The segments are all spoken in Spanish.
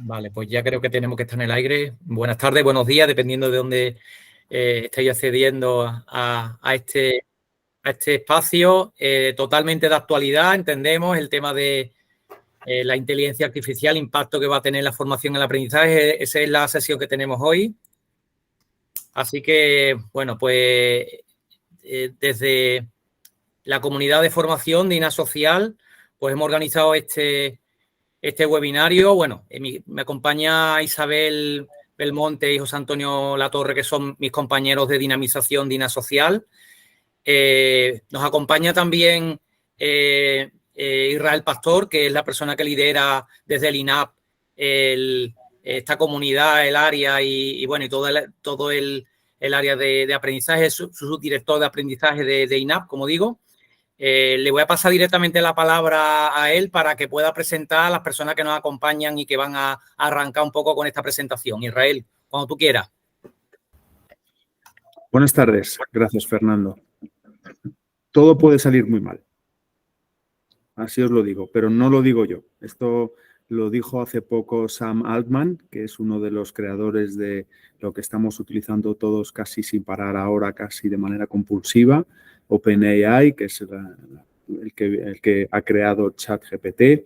Vale, pues ya creo que tenemos que estar en el aire. Buenas tardes, buenos días, dependiendo de dónde estéis accediendo a este espacio totalmente de actualidad. Entendemos el tema de la inteligencia artificial, impacto que va a tener la formación en el aprendizaje. Esa es la sesión que tenemos hoy. Así que, bueno, pues desde la comunidad de formación de INA Social, pues hemos organizado este webinario. Bueno, me acompaña Isabel Belmonte y José Antonio Latorre, que son mis compañeros de dinamización de INA Social. Nos acompaña también Israel Pastor, que es la persona que lidera desde el INAP esta comunidad, el área y bueno, y todo el área de aprendizaje, su subdirector de aprendizaje de INAP, como digo. Le voy a pasar directamente la palabra a él para que pueda presentar a las personas que nos acompañan y que van a arrancar un poco con esta presentación. Israel, cuando tú quieras. Buenas tardes. Gracias, Fernando. Todo puede salir muy mal. Así os lo digo, pero no lo digo yo. Esto lo dijo hace poco Sam Altman, que es uno de los creadores de lo que estamos utilizando todos casi sin parar ahora, casi de manera compulsiva, OpenAI, que es el que ha creado ChatGPT.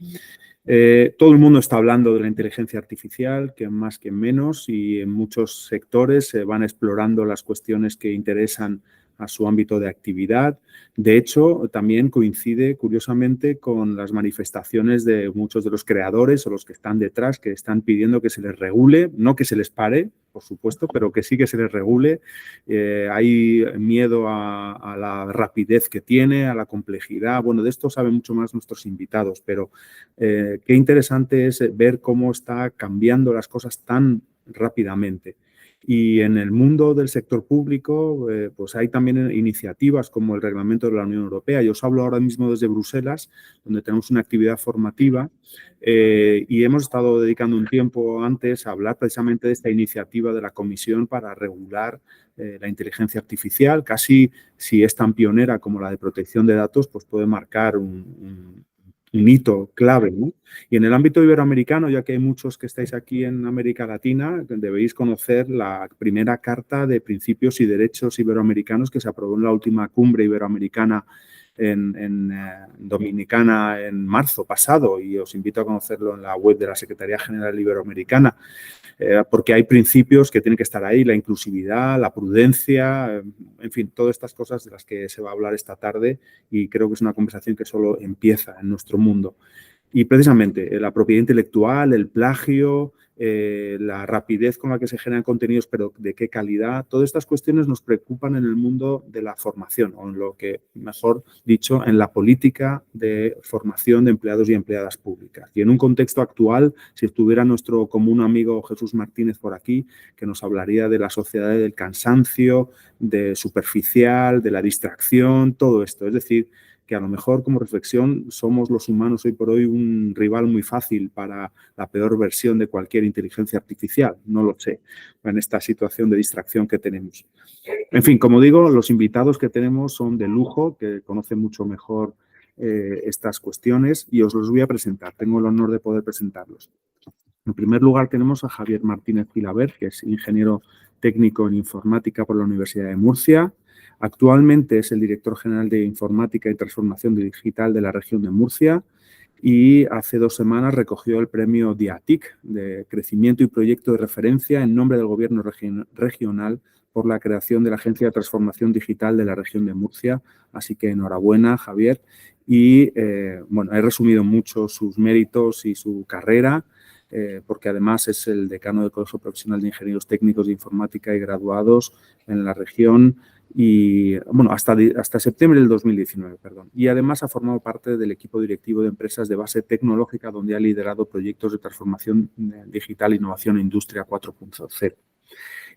Todo el mundo está hablando de la inteligencia artificial, que más que menos, y en muchos sectores se van explorando las cuestiones que interesan a su ámbito de actividad. De hecho, también coincide, curiosamente, con las manifestaciones de muchos de los creadores o los que están detrás, que están pidiendo que se les regule, no que se les pare, por supuesto, pero que sí que se les regule. Hay miedo a la rapidez que tiene, a la complejidad. Bueno, de esto saben mucho más nuestros invitados, pero qué interesante es ver cómo está cambiando las cosas tan rápidamente. Y en el mundo del sector público, pues hay también iniciativas como el Reglamento de la Unión Europea. Yo os hablo ahora mismo desde Bruselas, donde tenemos una actividad formativa y hemos estado dedicando un tiempo antes a hablar precisamente de esta iniciativa de la Comisión para regular la inteligencia artificial. Casi, si es tan pionera como la de protección de datos, pues puede marcar un hito clave, ¿no? Y en el ámbito iberoamericano, ya que hay muchos que estáis aquí en América Latina, debéis conocer la primera Carta de Principios y Derechos Iberoamericanos que se aprobó en la última cumbre iberoamericana en Dominicana en marzo pasado, y os invito a conocerlo en la web de la Secretaría General Iberoamericana, porque hay principios que tienen que estar ahí, la inclusividad, la prudencia, en fin, todas estas cosas de las que se va a hablar esta tarde, y creo que es una conversación que solo empieza en nuestro mundo. Y precisamente la propiedad intelectual, el plagio, la rapidez con la que se generan contenidos, pero de qué calidad, todas estas cuestiones nos preocupan en el mundo de la formación, o en lo que, mejor dicho, en la política de formación de empleados y empleadas públicas. Y en un contexto actual, si estuviera nuestro común amigo Jesús Martínez por aquí, que nos hablaría de la sociedad del cansancio, de superficial, de la distracción, todo esto. Es decir, que a lo mejor como reflexión somos los humanos hoy por hoy un rival muy fácil para la peor versión de cualquier inteligencia artificial, no lo sé, en esta situación de distracción que tenemos. En fin, como digo, los invitados que tenemos son de lujo, que conocen mucho mejor estas cuestiones, y os los voy a presentar. Tengo el honor de poder presentarlos. En primer lugar tenemos a Javier Martínez Filabert, que es ingeniero técnico en informática por la Universidad de Murcia. Actualmente es el director general de Informática y Transformación Digital de la región de Murcia, y hace 2 semanas recogió el premio DIATIC de Crecimiento y Proyecto de Referencia en nombre del Gobierno regional por la creación de la Agencia de Transformación Digital de la región de Murcia. Así que enhorabuena, Javier. Y bueno, he resumido mucho sus méritos y su carrera, porque además es el decano del Colegio Profesional de Ingenieros Técnicos de Informática y Graduados en la región, y bueno, hasta septiembre del 2019, perdón. Y además ha formado parte del equipo directivo de empresas de base tecnológica, donde ha liderado proyectos de transformación digital, innovación e industria 4.0.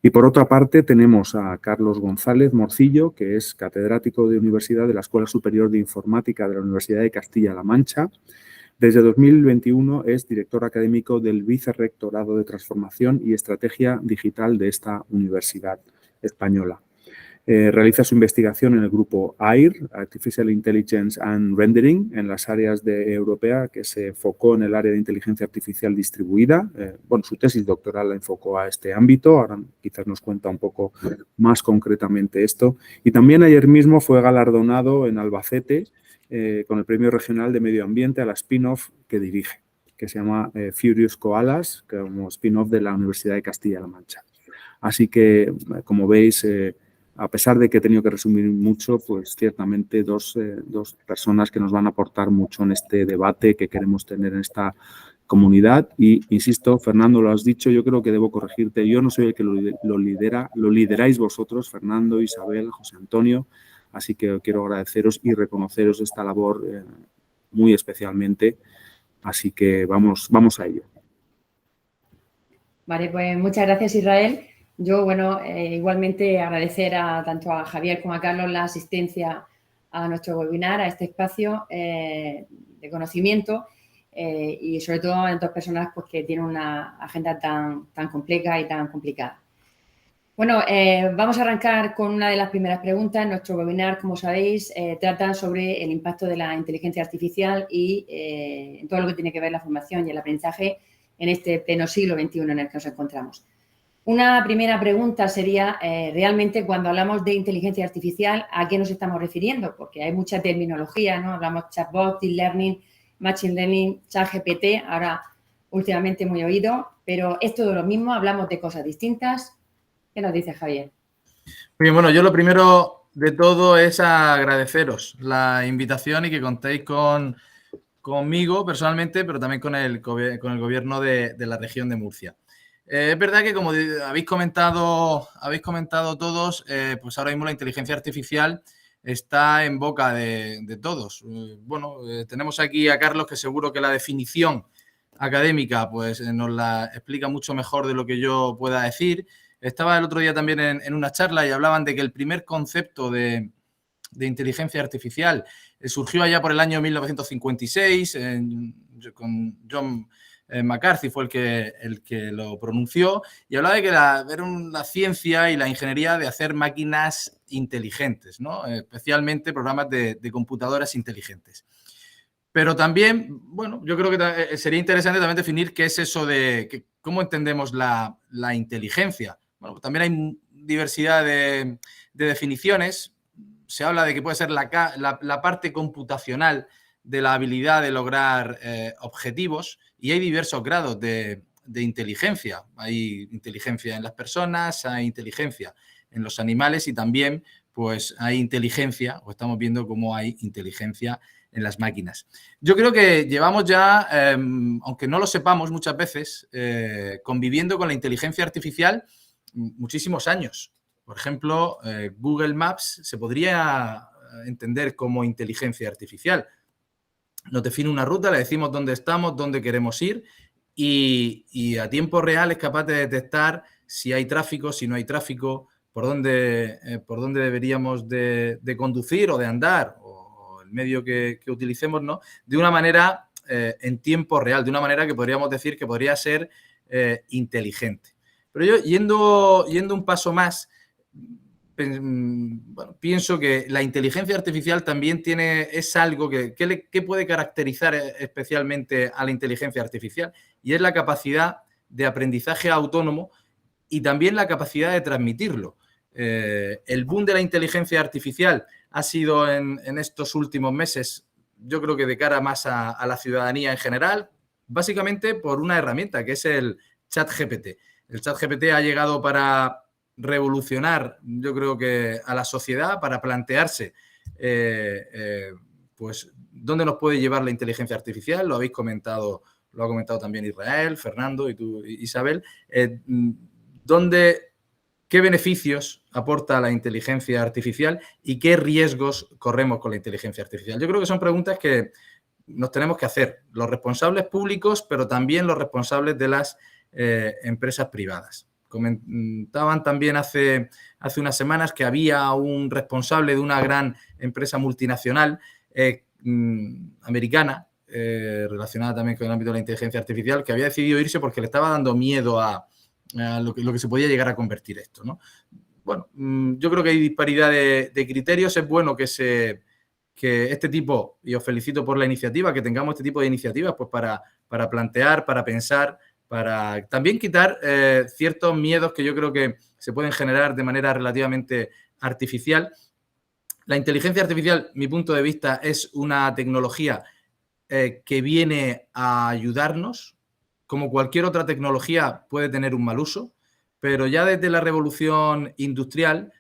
Y por otra parte tenemos a Carlos González Morcillo, que es catedrático de universidad de la Escuela Superior de Informática de la Universidad de Castilla-La Mancha. Desde 2021 es director académico del Vicerrectorado de Transformación y Estrategia Digital de esta universidad española. Realiza su investigación en el grupo AIR, Artificial Intelligence and Rendering, en las áreas de europea, que se enfocó en el área de inteligencia artificial distribuida. Bueno, su tesis doctoral la enfocó a este ámbito. Ahora quizás nos cuenta un poco más concretamente esto. Y también ayer mismo fue galardonado en Albacete con el Premio Regional de Medio Ambiente a la spin-off que dirige, que se llama Furious Koalas, como spin-off de la Universidad de Castilla-La Mancha. Así que, como veis, a pesar de que he tenido que resumir mucho, pues ciertamente dos personas que nos van a aportar mucho en este debate que queremos tener en esta comunidad. Y, insisto, Fernando, lo has dicho, yo creo que debo corregirte. Yo no soy el que lo lidera, lo lideráis vosotros, Fernando, Isabel, José Antonio. Así que quiero agradeceros y reconoceros esta labor muy especialmente. Así que vamos a ello. Vale, pues muchas gracias, Israel. Yo, bueno, igualmente agradecer tanto a Javier como a Carlos la asistencia a nuestro webinar, a este espacio de conocimiento y sobre todo a dos personas pues, que tienen una agenda tan compleja y tan complicada. Bueno, vamos a arrancar con una de las primeras preguntas. Nuestro webinar, como sabéis, trata sobre el impacto de la inteligencia artificial y en todo lo que tiene que ver la formación y el aprendizaje en este pleno siglo XXI en el que nos encontramos. Una primera pregunta sería, realmente, cuando hablamos de inteligencia artificial, ¿a qué nos estamos refiriendo? Porque hay mucha terminología, ¿no? Hablamos chatbot, deep learning, machine learning, ChatGPT, ahora últimamente muy oído, pero ¿es todo lo mismo? ¿Hablamos de cosas distintas? ¿Qué nos dice Javier? Bien, bueno, yo lo primero de todo es agradeceros la invitación y que contéis conmigo personalmente, pero también con el gobierno de la región de Murcia. Es verdad que, como habéis comentado todos, pues ahora mismo la inteligencia artificial está en boca de todos. Bueno, tenemos aquí a Carlos, que seguro que la definición académica pues nos la explica mucho mejor de lo que yo pueda decir. Estaba el otro día también en una charla y hablaban de que el primer concepto de inteligencia artificial surgió allá por el año 1956 con John McCarthy fue el que lo pronunció y hablaba de que era la ciencia y la ingeniería de hacer máquinas inteligentes, ¿no? Especialmente programas de computadoras inteligentes. Pero también, bueno, yo creo que sería interesante también definir qué es eso de cómo entendemos la inteligencia. Bueno, también hay diversidad de definiciones. Se habla de que puede ser la parte computacional de la habilidad de lograr objetivos y hay diversos grados de inteligencia. Hay inteligencia en las personas, hay inteligencia en los animales y también pues hay inteligencia, o estamos viendo cómo hay inteligencia en las máquinas. Yo creo que llevamos ya, aunque no lo sepamos muchas veces, conviviendo con la inteligencia artificial muchísimos años. Por ejemplo, Google Maps se podría entender como inteligencia artificial. Nos define una ruta, le decimos dónde estamos, dónde queremos ir y a tiempo real es capaz de detectar si hay tráfico, si no hay tráfico, por dónde deberíamos de conducir o de andar o el medio que utilicemos, ¿no? De una manera en tiempo real, de una manera que podríamos decir que podría ser inteligente. Pero yo, yendo un paso más, bueno, pienso que la inteligencia artificial también es algo que puede caracterizar especialmente a la inteligencia artificial y es la capacidad de aprendizaje autónomo y también la capacidad de transmitirlo. El boom de la inteligencia artificial ha sido en estos últimos meses, yo creo que de cara más a la ciudadanía en general, básicamente por una herramienta que es el ChatGPT. El ChatGPT ha llegado para revolucionar, yo creo que a la sociedad, para plantearse pues dónde nos puede llevar la inteligencia artificial. Lo habéis comentado, lo ha comentado también Israel, Fernando y tú, Isabel. ¿Qué beneficios aporta la inteligencia artificial y qué riesgos corremos con la inteligencia artificial? Yo creo que son preguntas que nos tenemos que hacer los responsables públicos, pero también los responsables de las empresas privadas. Comentaban también hace unas semanas que había un responsable de una gran empresa multinacional americana, relacionada también con el ámbito de la inteligencia artificial, que había decidido irse porque le estaba dando miedo a lo que se podía llegar a convertir esto, ¿no? bueno, yo creo que hay disparidad de criterios. Es bueno que este tipo, y os felicito por la iniciativa, que tengamos este tipo de iniciativas pues para plantear, para pensar, para también quitar ciertos miedos que yo creo que se pueden generar de manera relativamente artificial. La inteligencia artificial, mi punto de vista, es una tecnología que viene a ayudarnos. Como cualquier otra tecnología puede tener un mal uso, pero ya desde la revolución industrial,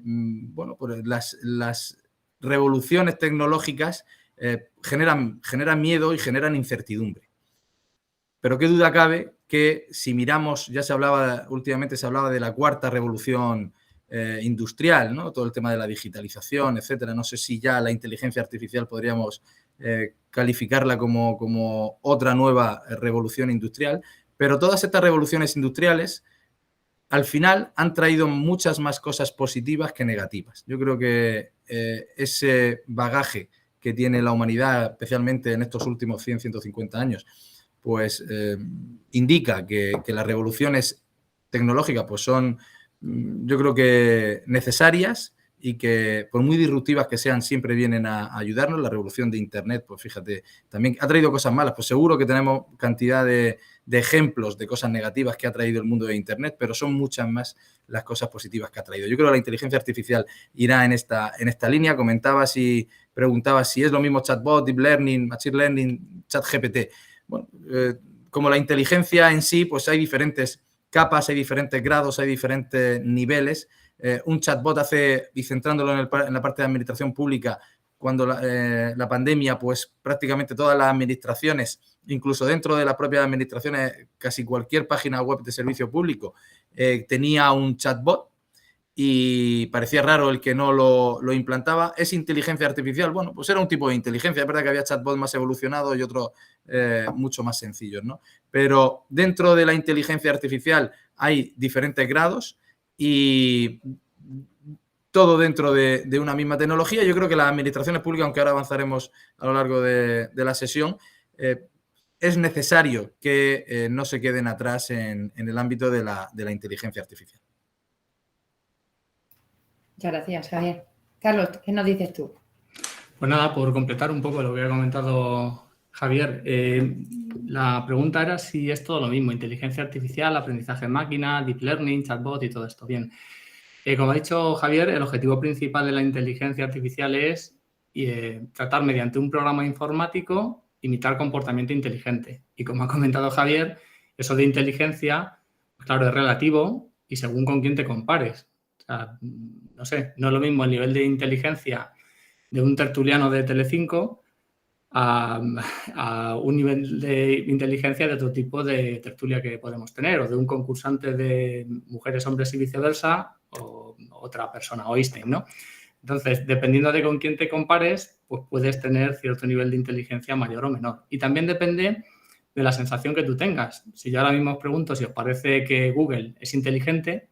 bueno, pues las revoluciones tecnológicas generan miedo y generan incertidumbre. Pero qué duda cabe que si miramos, últimamente se hablaba de la cuarta revolución industrial, ¿no? Todo el tema de la digitalización, etcétera. No sé si ya la inteligencia artificial podríamos calificarla como otra nueva revolución industrial, pero todas estas revoluciones industriales al final han traído muchas más cosas positivas que negativas. Yo creo que ese bagaje que tiene la humanidad, especialmente en estos últimos 100, 150 años, pues indica que las revoluciones tecnológicas pues son, yo creo que necesarias y que por muy disruptivas que sean siempre vienen a ayudarnos. La revolución de Internet, pues fíjate, también ha traído cosas malas, pues seguro que tenemos cantidad de ejemplos de cosas negativas que ha traído el mundo de Internet, pero son muchas más las cosas positivas que ha traído. Yo creo que la inteligencia artificial irá en esta línea. Preguntaba si es lo mismo chatbot, deep learning, machine learning, ChatGPT. Bueno, como la inteligencia en sí, pues hay diferentes capas, hay diferentes grados, hay diferentes niveles. Un chatbot y centrándolo en la parte de administración pública, cuando la pandemia, pues prácticamente todas las administraciones, incluso dentro de las propias administraciones, casi cualquier página web de servicio público tenía un chatbot y parecía raro el que no lo implantaba. ¿Es inteligencia artificial? Bueno, pues era un tipo de inteligencia. Es verdad que había chatbots más evolucionados y otros mucho más sencillos, ¿no? Pero dentro de la inteligencia artificial hay diferentes grados y todo dentro de una misma tecnología. Yo creo que las administraciones públicas, aunque ahora avanzaremos a lo largo de la sesión, es necesario que no se queden atrás en el ámbito de la inteligencia artificial. Muchas gracias, Javier. Carlos, ¿qué nos dices tú? Pues nada, por completar un poco lo que ha comentado Javier, la pregunta era si es todo lo mismo, inteligencia artificial, aprendizaje en máquina, deep learning, chatbot y todo esto. Bien, como ha dicho Javier, el objetivo principal de la inteligencia artificial es tratar mediante un programa informático imitar comportamiento inteligente. Y como ha comentado Javier, eso de inteligencia, pues claro, es relativo y según con quién te compares. O sea, no sé, no es lo mismo el nivel de inteligencia de un tertuliano de Telecinco a un nivel de inteligencia de otro tipo de tertulia que podemos tener, o de un concursante de mujeres, hombres y viceversa, o otra persona, o Einstein, ¿no? Entonces, dependiendo de con quién te compares, pues puedes tener cierto nivel de inteligencia mayor o menor. Y también depende de la sensación que tú tengas. Si yo ahora mismo os pregunto si os parece que Google es inteligente,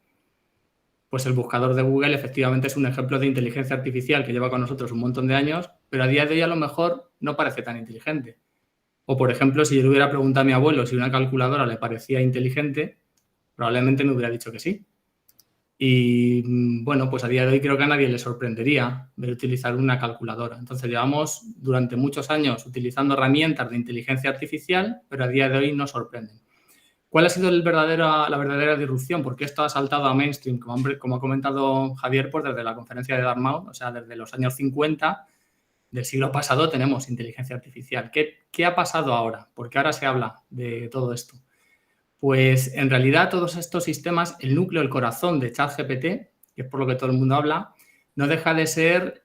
pues el buscador de Google efectivamente es un ejemplo de inteligencia artificial que lleva con nosotros un montón de años, pero a día de hoy a lo mejor no parece tan inteligente. O, por ejemplo, si yo le hubiera preguntado a mi abuelo si una calculadora le parecía inteligente, probablemente me hubiera dicho que sí. Y, bueno, pues a día de hoy creo que a nadie le sorprendería ver utilizar una calculadora. Entonces, llevamos durante muchos años utilizando herramientas de inteligencia artificial, pero a día de hoy nos sorprenden. ¿Cuál ha sido la verdadera disrupción? Porque esto ha saltado a mainstream, como ha comentado Javier, pues desde la conferencia de Dartmouth, o sea, desde los años 50 del siglo pasado tenemos inteligencia artificial. ¿Qué ha pasado ahora? Porque ahora se habla de todo esto. Pues en realidad todos estos sistemas, el núcleo, el corazón de ChatGPT, que es por lo que todo el mundo habla, no deja de ser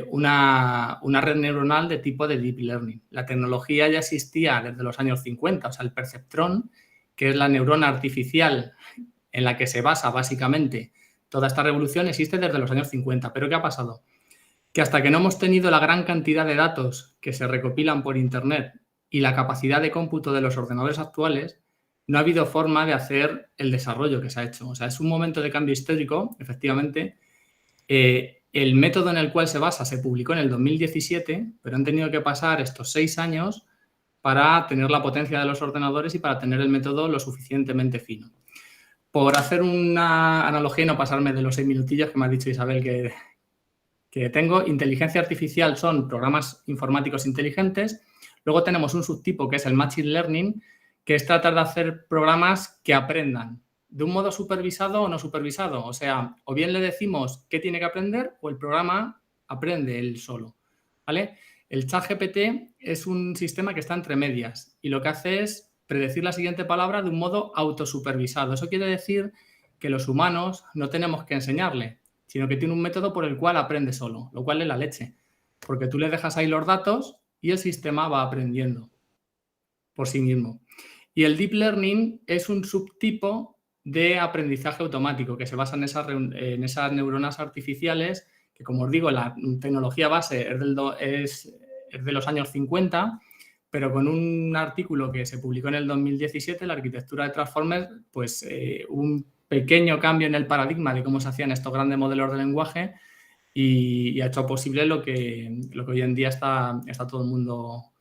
una red neuronal de tipo de deep learning. La tecnología ya existía desde los años 50, o sea, el perceptrón, que es la neurona artificial en la que se basa básicamente toda esta revolución, existe desde los años 50. ¿Pero qué ha pasado? Que hasta que no hemos tenido la gran cantidad de datos que se recopilan por Internet y la capacidad de cómputo de los ordenadores actuales, no ha habido forma de hacer el desarrollo que se ha hecho. O sea, es un momento de cambio histórico, efectivamente. El método en el cual se basa se publicó en el 2017, pero han tenido que pasar estos 6 años para tener la potencia de los ordenadores y para tener el método lo suficientemente fino. por hacer una analogía y no pasarme de los 6 minutillos que me ha dicho Isabel que tengo, inteligencia artificial son programas informáticos inteligentes. Luego tenemos un subtipo que es el Machine Learning, que es tratar de hacer programas que aprendan de un modo supervisado o no supervisado. O sea, o bien le decimos qué tiene que aprender o el programa aprende él solo, ¿vale? El ChatGPT es un sistema que está entre medias y lo que hace es predecir la siguiente palabra de un modo autosupervisado. Eso quiere decir que los humanos no tenemos que enseñarle, sino que tiene un método por el cual aprende solo, lo cual es la leche, porque tú le dejas ahí los datos y el sistema va aprendiendo por sí mismo. Y el Deep Learning es un subtipo de aprendizaje automático que se basa en esas neuronas artificiales que, como os digo, la tecnología base es de los años 50, pero con un artículo que se publicó en el 2017, la arquitectura de Transformers, pues un pequeño cambio en el paradigma de cómo se hacían estos grandes modelos de lenguaje y ha hecho posible lo que hoy en día está todo el mundo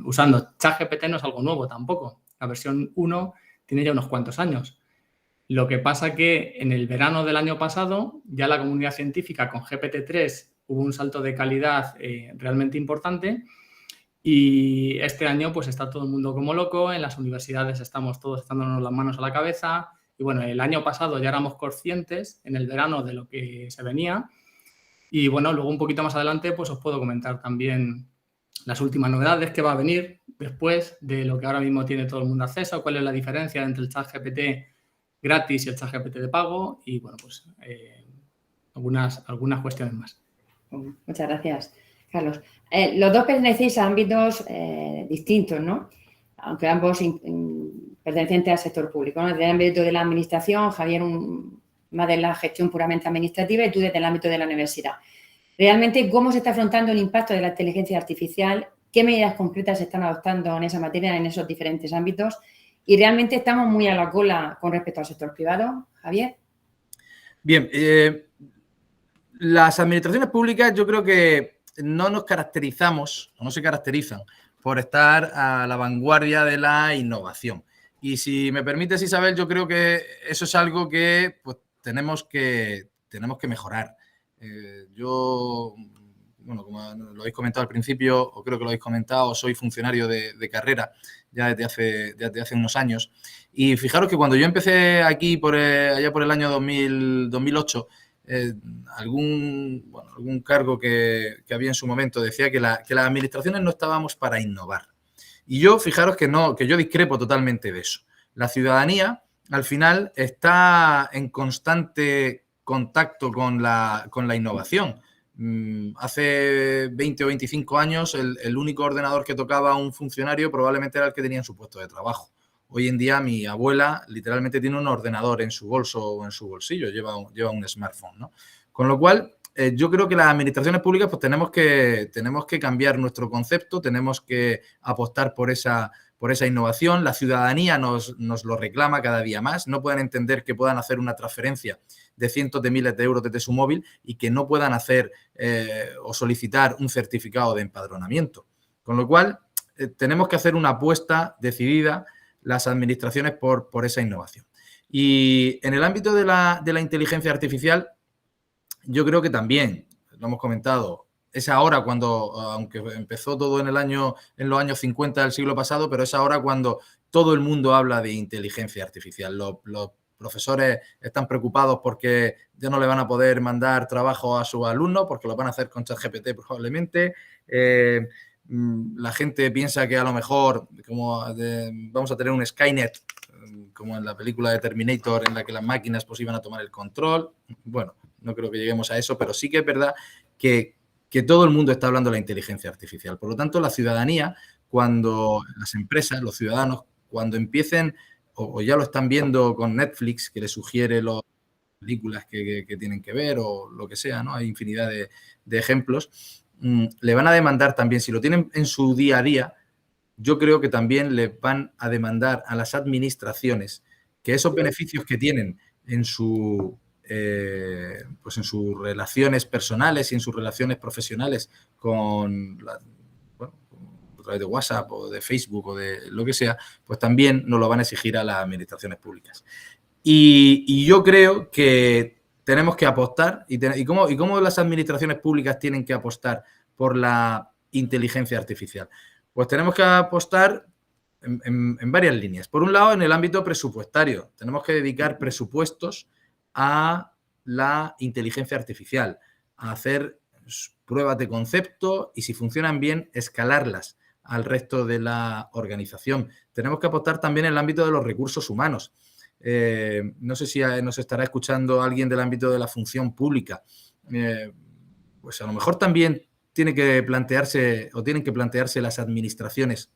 usando. ChatGPT no es algo nuevo tampoco. La versión 1 tiene ya unos cuantos años. Lo que pasa que en el verano del año pasado ya la comunidad científica con GPT-3 hubo un salto de calidad realmente importante y este año pues está todo el mundo como loco, en las universidades estamos todos echándonos las manos a la cabeza y bueno, el año pasado ya éramos conscientes en el verano de lo que se venía y bueno, luego un poquito más adelante pues os puedo comentar también las últimas novedades que va a venir después de lo que ahora mismo tiene todo el mundo acceso, cuál es la diferencia entre el ChatGPT gratis y el ChatGPT de pago y bueno, pues algunas cuestiones más. Muchas gracias, Carlos. Los dos pertenecéis a ámbitos distintos, ¿no? Aunque ambos pertenecientes al sector público, ¿no? Desde el ámbito de la administración, Javier más de la gestión puramente administrativa y tú desde el ámbito de la universidad. Realmente, ¿cómo se está afrontando el impacto de la inteligencia artificial? ¿Qué medidas concretas se están adoptando en esa materia, en esos diferentes ámbitos? Y realmente estamos muy a la cola con respecto al sector privado, Javier. Bien, las administraciones públicas yo creo que no nos caracterizamos, o no se caracterizan por estar a la vanguardia de la innovación. Y si me permites, Isabel, yo creo que eso es algo que pues, tenemos que mejorar. Yo, bueno, como lo habéis comentado al principio, o creo que lo habéis comentado, soy funcionario de carrera ya desde hace unos años. Y fijaros que cuando yo empecé aquí allá por el año 2008, algún cargo que había en su momento decía que las administraciones no estábamos para innovar. Y yo, fijaros que yo discrepo totalmente de eso. La ciudadanía, al final, está en constante contacto con la innovación. Hace 20 o 25 años, el único ordenador que tocaba a un funcionario probablemente era el que tenía en su puesto de trabajo. Hoy en día mi abuela literalmente tiene un ordenador en su bolso o en su bolsillo, lleva un smartphone, ¿no? Con lo cual, yo creo que las administraciones públicas pues tenemos que cambiar nuestro concepto, tenemos que apostar por esa innovación. La ciudadanía nos lo reclama cada día más. No pueden entender que puedan hacer una transferencia de cientos de miles de euros desde su móvil y que no puedan hacer o solicitar un certificado de empadronamiento. Con lo cual, tenemos que hacer una apuesta decidida las administraciones por esa innovación. Y en el ámbito de la inteligencia artificial, yo creo que también, lo hemos comentado, es ahora cuando, aunque empezó todo en los años 50 del siglo pasado, pero es ahora cuando todo el mundo habla de inteligencia artificial. Los profesores están preocupados porque ya no le van a poder mandar trabajo a sus alumnos porque lo van a hacer con ChatGPT probablemente. La gente piensa que a lo mejor vamos a tener un Skynet, como en la película de Terminator, en la que las máquinas pues iban a tomar el control. Bueno, no creo que lleguemos a eso, pero sí que es verdad que todo el mundo está hablando de la inteligencia artificial. Por lo tanto, la ciudadanía, cuando las empresas, los ciudadanos, cuando empiecen, o ya lo están viendo con Netflix, que les sugiere las películas que tienen que ver o lo que sea, ¿no? Hay infinidad de ejemplos. Le van a demandar también, si lo tienen en su día a día, yo creo que también le van a demandar a las administraciones que esos beneficios que tienen en sus relaciones personales y en sus relaciones profesionales a través de WhatsApp o de Facebook o de lo que sea, pues también nos lo van a exigir a las administraciones públicas. Y yo creo que tenemos que apostar, y cómo las administraciones públicas tienen que apostar por la inteligencia artificial. Pues tenemos que apostar en varias líneas. Por un lado, en el ámbito presupuestario. Tenemos que dedicar presupuestos a la inteligencia artificial, a hacer pruebas de concepto y, si funcionan bien, escalarlas al resto de la organización. Tenemos que apostar también en el ámbito de los recursos humanos. No sé si nos estará escuchando alguien del ámbito de la función pública. Pues a lo mejor también tienen que plantearse las administraciones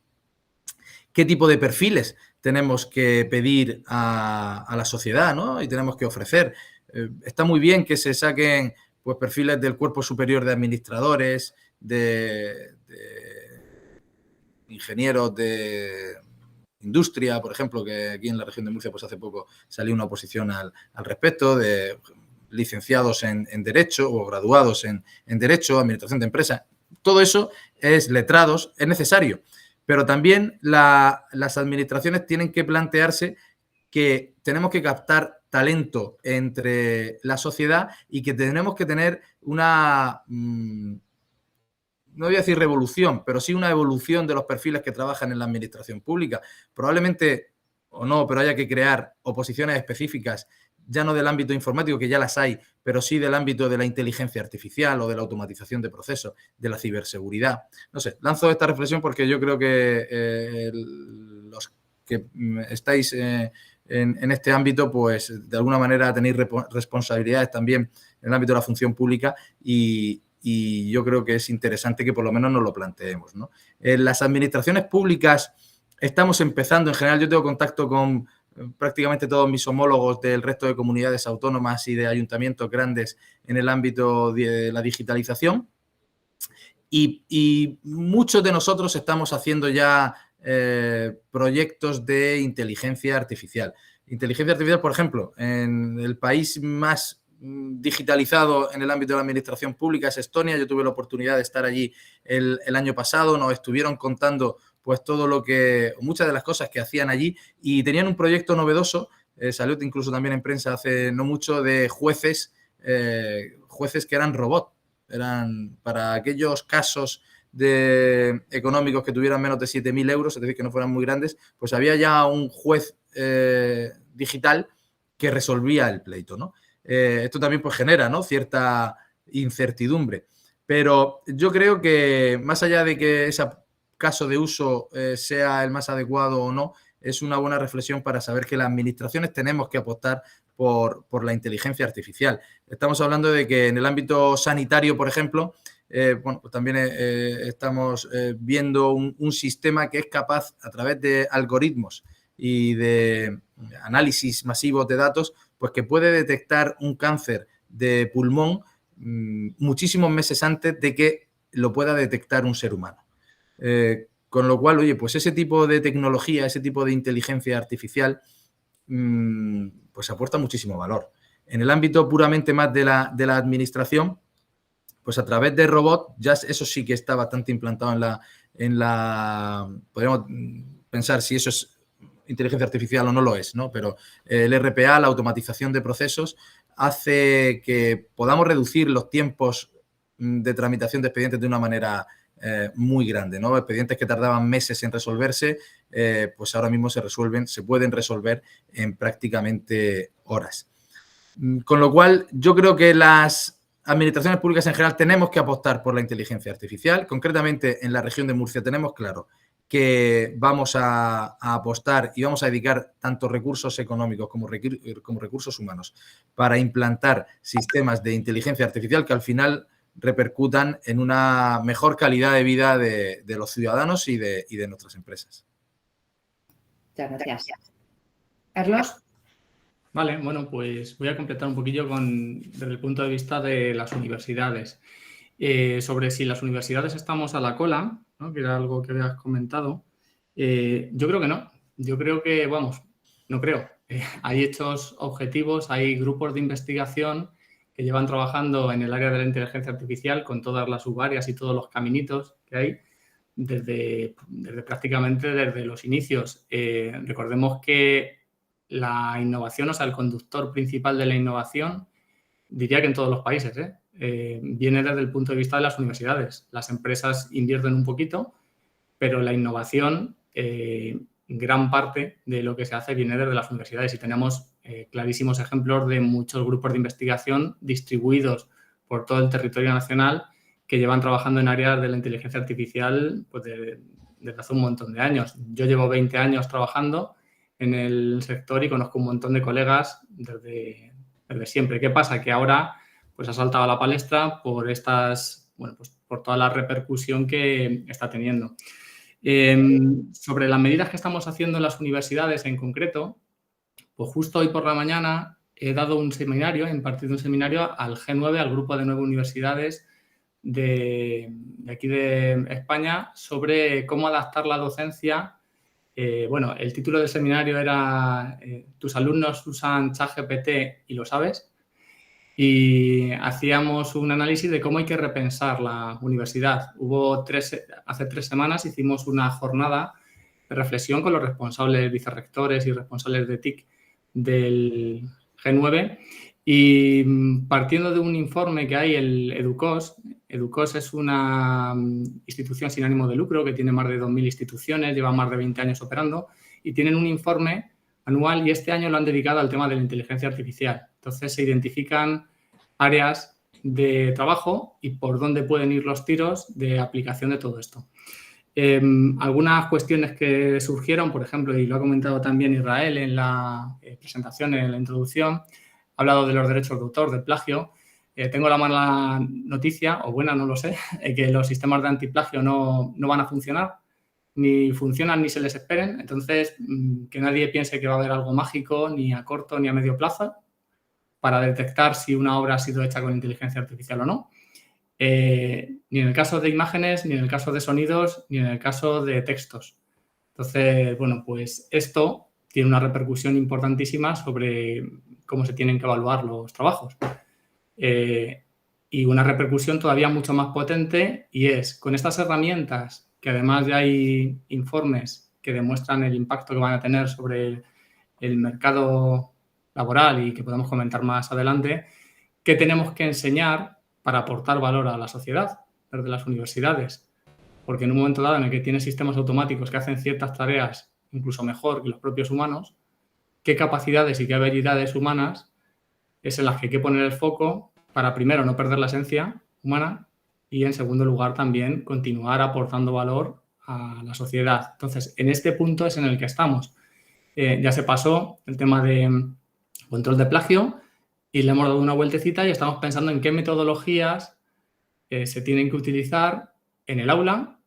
qué tipo de perfiles tenemos que pedir a la sociedad, ¿no? Y tenemos que ofrecer. Está muy bien que se saquen pues perfiles del cuerpo superior de administradores, de ingenieros de industria, por ejemplo, que aquí en la región de Murcia pues hace poco salió una oposición al respecto, de licenciados en Derecho o graduados en Derecho, Administración de Empresas. Todo eso es letrados, es necesario. Pero también las administraciones tienen que plantearse que tenemos que captar talento entre la sociedad y que tenemos que tener una, no voy a decir revolución, pero sí una evolución de los perfiles que trabajan en la administración pública. Probablemente, o no, pero haya que crear oposiciones específicas, ya no del ámbito informático, que ya las hay, pero sí del ámbito de la inteligencia artificial o de la automatización de procesos, de la ciberseguridad. No sé, lanzo esta reflexión porque yo creo que los que estáis en este ámbito, pues de alguna manera tenéis responsabilidades también en el ámbito de la función pública y yo creo que es interesante que por lo menos nos lo planteemos, ¿no? En las administraciones públicas estamos empezando, en general yo tengo contacto con prácticamente todos mis homólogos del resto de comunidades autónomas y de ayuntamientos grandes en el ámbito de la digitalización y muchos de nosotros estamos haciendo ya proyectos de inteligencia artificial. Inteligencia artificial, por ejemplo, en el país más digitalizado en el ámbito de la administración pública es Estonia. Yo tuve la oportunidad de estar allí el año pasado, nos estuvieron contando pues todo lo que, muchas de las cosas que hacían allí y tenían un proyecto novedoso, salió incluso también en prensa hace no mucho, de jueces que eran robots, eran para aquellos casos económicos que tuvieran menos de 7.000 euros, es decir, que no fueran muy grandes, pues había ya un juez digital que resolvía el pleito, ¿no? Esto también pues genera, ¿no?, cierta incertidumbre, pero yo creo que más allá de que ese caso de uso sea el más adecuado o no, es una buena reflexión para saber que las administraciones tenemos que apostar por la inteligencia artificial. Estamos hablando de que en el ámbito sanitario, por ejemplo, bueno, pues también estamos viendo un sistema que es capaz, a través de algoritmos y de análisis masivos de datos, pues que puede detectar un cáncer de pulmón muchísimos meses antes de que lo pueda detectar un ser humano. Con lo cual, oye, pues ese tipo de tecnología, ese tipo de inteligencia artificial, pues aporta muchísimo valor. En el ámbito puramente más de la administración, pues a través de robots, ya eso sí que está bastante implantado podríamos pensar si eso es inteligencia artificial o no lo es, ¿no? Pero el RPA, la automatización de procesos, hace que podamos reducir los tiempos de tramitación de expedientes de una manera muy grande, ¿no? Expedientes que tardaban meses en resolverse, pues ahora mismo se pueden resolver en prácticamente horas. Con lo cual, yo creo que las administraciones públicas en general tenemos que apostar por la inteligencia artificial. Concretamente, en la región de Murcia tenemos claro que vamos a apostar y vamos a dedicar tanto recursos económicos como recursos humanos para implantar sistemas de inteligencia artificial que al final repercutan en una mejor calidad de vida de los ciudadanos y de nuestras empresas. Muchas gracias. Carlos. Vale, bueno, pues voy a completar un poquillo desde el punto de vista de las universidades. Sobre si las universidades estamos a la cola, ¿no?, que era algo que habías comentado, yo creo que no. Yo creo que, vamos, no creo. Hay hechos objetivos, hay grupos de investigación que llevan trabajando en el área de la inteligencia artificial con todas las subáreas y todos los caminitos que hay prácticamente desde los inicios. Recordemos que la innovación, o sea, el conductor principal de la innovación, diría que en todos los países, viene desde el punto de vista de las universidades. Las empresas invierten un poquito, pero la innovación, gran parte de lo que se hace viene desde las universidades y tenemos clarísimos ejemplos de muchos grupos de investigación distribuidos por todo el territorio nacional que llevan trabajando en áreas de la inteligencia artificial pues desde hace un montón de años. Yo llevo 20 años trabajando en el sector y conozco un montón de colegas desde siempre. ¿Qué pasa? Que ahora pues ha saltado a la palestra por por toda la repercusión que está teniendo. Sobre las medidas que estamos haciendo en las universidades en concreto, pues justo hoy por la mañana he dado un seminario, he impartido un seminario al G9, al grupo de 9 universidades de aquí de España, sobre cómo adaptar la docencia. El título del seminario era ¿Tus alumnos usan ChatGPT y lo sabes? Y hacíamos un análisis de cómo hay que repensar la universidad. Hace 3 semanas hicimos una jornada de reflexión con los responsables, vicerrectores y responsables de TIC del G9 y partiendo de un informe que hay, el EDUCOS. EDUCOS es una institución sin ánimo de lucro que tiene más de 2.000 instituciones, lleva más de 20 años operando y tienen un informe anual y este año lo han dedicado al tema de la inteligencia artificial. Entonces se identifican áreas de trabajo y por dónde pueden ir los tiros de aplicación de todo esto. Algunas cuestiones que surgieron, por ejemplo, y lo ha comentado también Israel en la presentación, en la introducción, ha hablado de los derechos de autor, del plagio. Tengo la mala noticia, o buena, no lo sé, que los sistemas de antiplagio no van a funcionar, ni funcionan ni se les esperen. Entonces, que nadie piense que va a haber algo mágico ni a corto ni a medio plazo para detectar si una obra ha sido hecha con inteligencia artificial o no. Ni en el caso de imágenes, ni en el caso de sonidos, ni en el caso de textos. Entonces, pues esto tiene una repercusión importantísima sobre cómo se tienen que evaluar los trabajos. Y una repercusión todavía mucho más potente y es, con estas herramientas, que además ya hay informes que demuestran el impacto que van a tener sobre el mercado laboral y que podemos comentar más adelante, ¿qué tenemos que enseñar para aportar valor a la sociedad desde las universidades? Porque en un momento dado en el que tienes sistemas automáticos que hacen ciertas tareas incluso mejor que los propios humanos, ¿qué capacidades y qué habilidades humanas es en las que hay que poner el foco para, primero, no perder la esencia humana y, en segundo lugar, también continuar aportando valor a la sociedad? Entonces, en este punto es en el que estamos. Ya se pasó el tema de control de plagio y le hemos dado una vueltecita y estamos pensando en qué metodologías se tienen que utilizar en el aula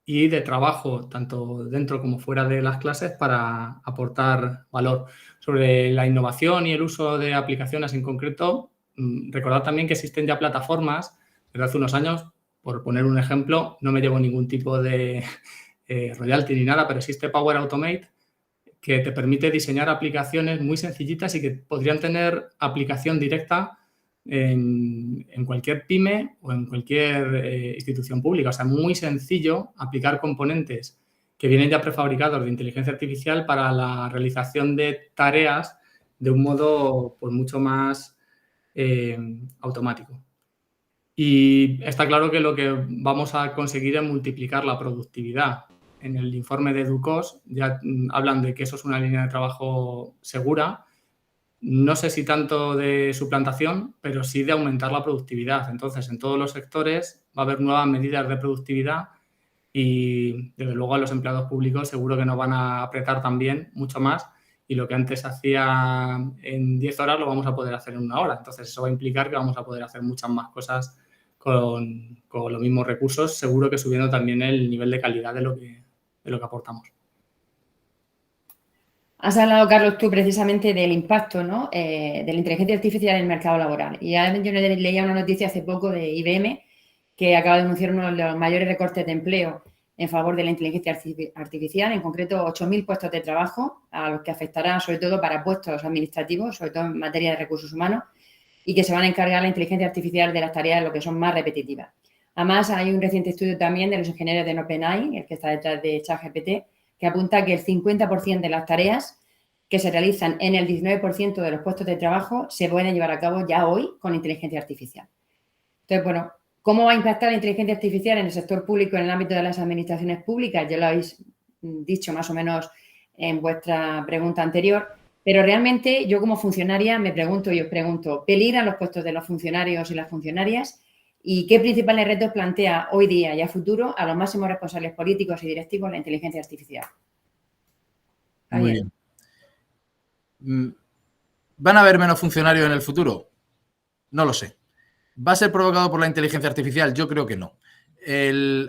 y de trabajo, tanto dentro como fuera de las clases, para aportar valor. Sobre la innovación y el uso de aplicaciones en concreto, recordad también que existen ya plataformas desde hace unos años. Por poner un ejemplo, no me llevo ningún tipo de royalty ni nada, pero existe Power Automate, que te permite diseñar aplicaciones muy sencillitas y que podrían tener aplicación directa en cualquier pyme o en cualquier institución pública. O sea, muy sencillo aplicar componentes que vienen ya prefabricados de inteligencia artificial para la realización de tareas de un modo pues, mucho más automático. Y está claro que lo que vamos a conseguir es multiplicar la productividad. En el informe de EDUCOS ya hablan de que eso es una línea de trabajo segura. No sé si tanto de suplantación, pero sí de aumentar la productividad. Entonces, en todos los sectores va a haber nuevas medidas de productividad y, desde luego, a los empleados públicos seguro que nos van a apretar también mucho más y lo que antes hacía en 10 horas lo vamos a poder hacer en 1 hora. Entonces, eso va a implicar que vamos a poder hacer muchas más cosas con los mismos recursos, seguro que subiendo también el nivel de calidad de lo que aportamos. Has hablado, Carlos, tú precisamente del impacto, ¿no? De la inteligencia artificial en el mercado laboral. Y yo leía una noticia hace poco de IBM que acaba de anunciar uno de los mayores recortes de empleo en favor de la inteligencia artificial, en concreto 8.000 puestos de trabajo, a los que afectará sobre todo para puestos administrativos, sobre todo en materia de recursos humanos, y que se van a encargar la inteligencia artificial de las tareas lo que son más repetitivas. Además, hay un reciente estudio también de los ingenieros de OpenAI, el que está detrás de ChatGPT, que apunta que el 50% de las tareas que se realizan en el 19% de los puestos de trabajo se pueden llevar a cabo ya hoy con inteligencia artificial. Entonces, bueno, ¿cómo va a impactar la inteligencia artificial en el sector público, en el ámbito de las administraciones públicas? Ya lo habéis dicho más o menos en vuestra pregunta anterior, pero realmente yo como funcionaria me pregunto y os pregunto, ¿peligran los puestos de los funcionarios y las funcionarias? ¿Y qué principales retos plantea hoy día y a futuro a los máximos responsables políticos y directivos la inteligencia artificial? Muy bien. ¿Van a haber menos funcionarios en el futuro? No lo sé. ¿Va a ser provocado por la inteligencia artificial? Yo creo que no.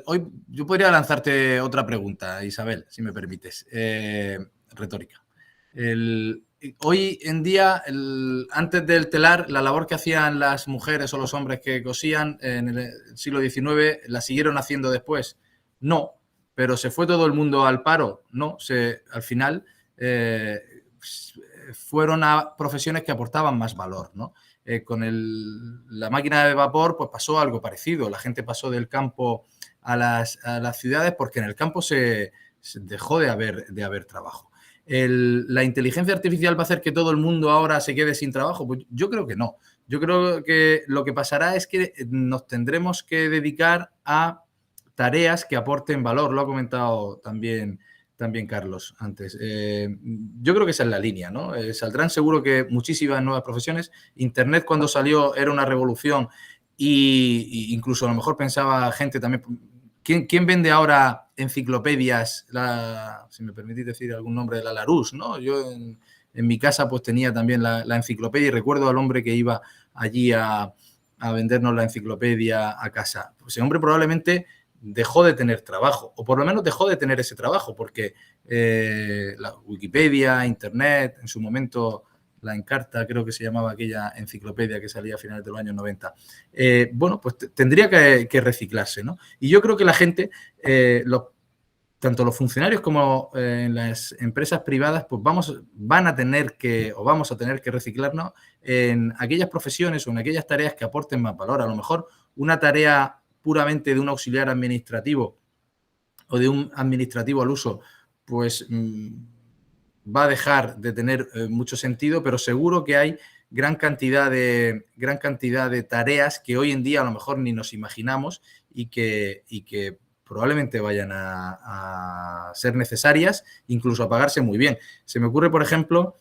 Hoy yo podría lanzarte otra pregunta, Isabel, si me permites, retórica. Hoy en día, antes del telar, la labor que hacían las mujeres o los hombres que cosían en el siglo XIX, ¿la siguieron haciendo después? No, pero ¿se fue todo el mundo al paro? No, al final fueron a profesiones que aportaban más valor, ¿no? Con la máquina de vapor pues pasó algo parecido. La gente pasó del campo a las ciudades porque en el campo se dejó de haber trabajo. ¿La inteligencia artificial va a hacer que todo el mundo ahora se quede sin trabajo? Pues yo creo que no. Yo creo que lo que pasará es que nos tendremos que dedicar a tareas que aporten valor. Lo ha comentado también Carlos antes. Yo creo que esa es la línea, ¿no? Saldrán seguro que muchísimas nuevas profesiones. Internet cuando salió era una revolución y incluso a lo mejor pensaba gente también. ¿Quién vende ahora enciclopedias? Si me permitís decir algún nombre de la Larousse, ¿no? Yo en mi casa pues tenía también la enciclopedia y recuerdo al hombre que iba allí a vendernos la enciclopedia a casa. Pues ese hombre probablemente dejó de tener trabajo, o por lo menos dejó de tener ese trabajo, porque la Wikipedia, Internet, en su momento la Encarta, creo que se llamaba aquella enciclopedia que salía a finales de los años 90, bueno, pues tendría que reciclarse, ¿no? Y yo creo que la gente, tanto los funcionarios como en las empresas privadas, pues vamos a tener que reciclarnos en aquellas profesiones o en aquellas tareas que aporten más valor. A lo mejor una tarea puramente de un auxiliar administrativo o de un administrativo al uso, pues va a dejar de tener mucho sentido, pero seguro que hay gran cantidad de tareas que hoy en día a lo mejor ni nos imaginamos y que probablemente vayan a ser necesarias, incluso a pagarse muy bien. Se me ocurre, por ejemplo,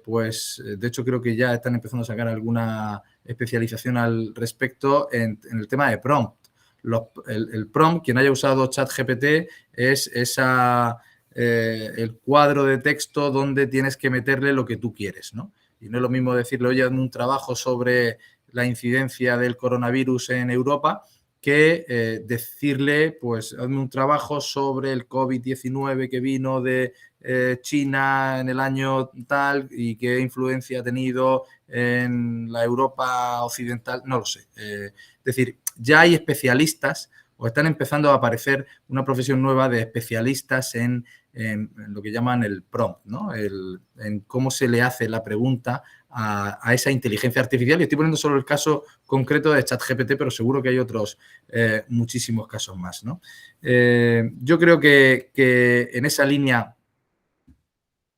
pues de hecho creo que ya están empezando a sacar alguna especialización al respecto en el tema de prompt. El prompt, quien haya usado ChatGPT, es el cuadro de texto donde tienes que meterle lo que tú quieres, ¿no? Y no es lo mismo decirle, oye, hazme un trabajo sobre la incidencia del coronavirus en Europa, que decirle, pues, hazme un trabajo sobre el COVID-19 que vino de China en el año tal y qué influencia ha tenido en la Europa occidental, no lo sé. Es decir, ya hay especialistas o están empezando a aparecer una profesión nueva de especialistas en lo que llaman el prompt, ¿no? En cómo se le hace la pregunta a esa inteligencia artificial. Y estoy poniendo solo el caso concreto de ChatGPT, pero seguro que hay otros muchísimos casos más, ¿no? Yo creo que en esa línea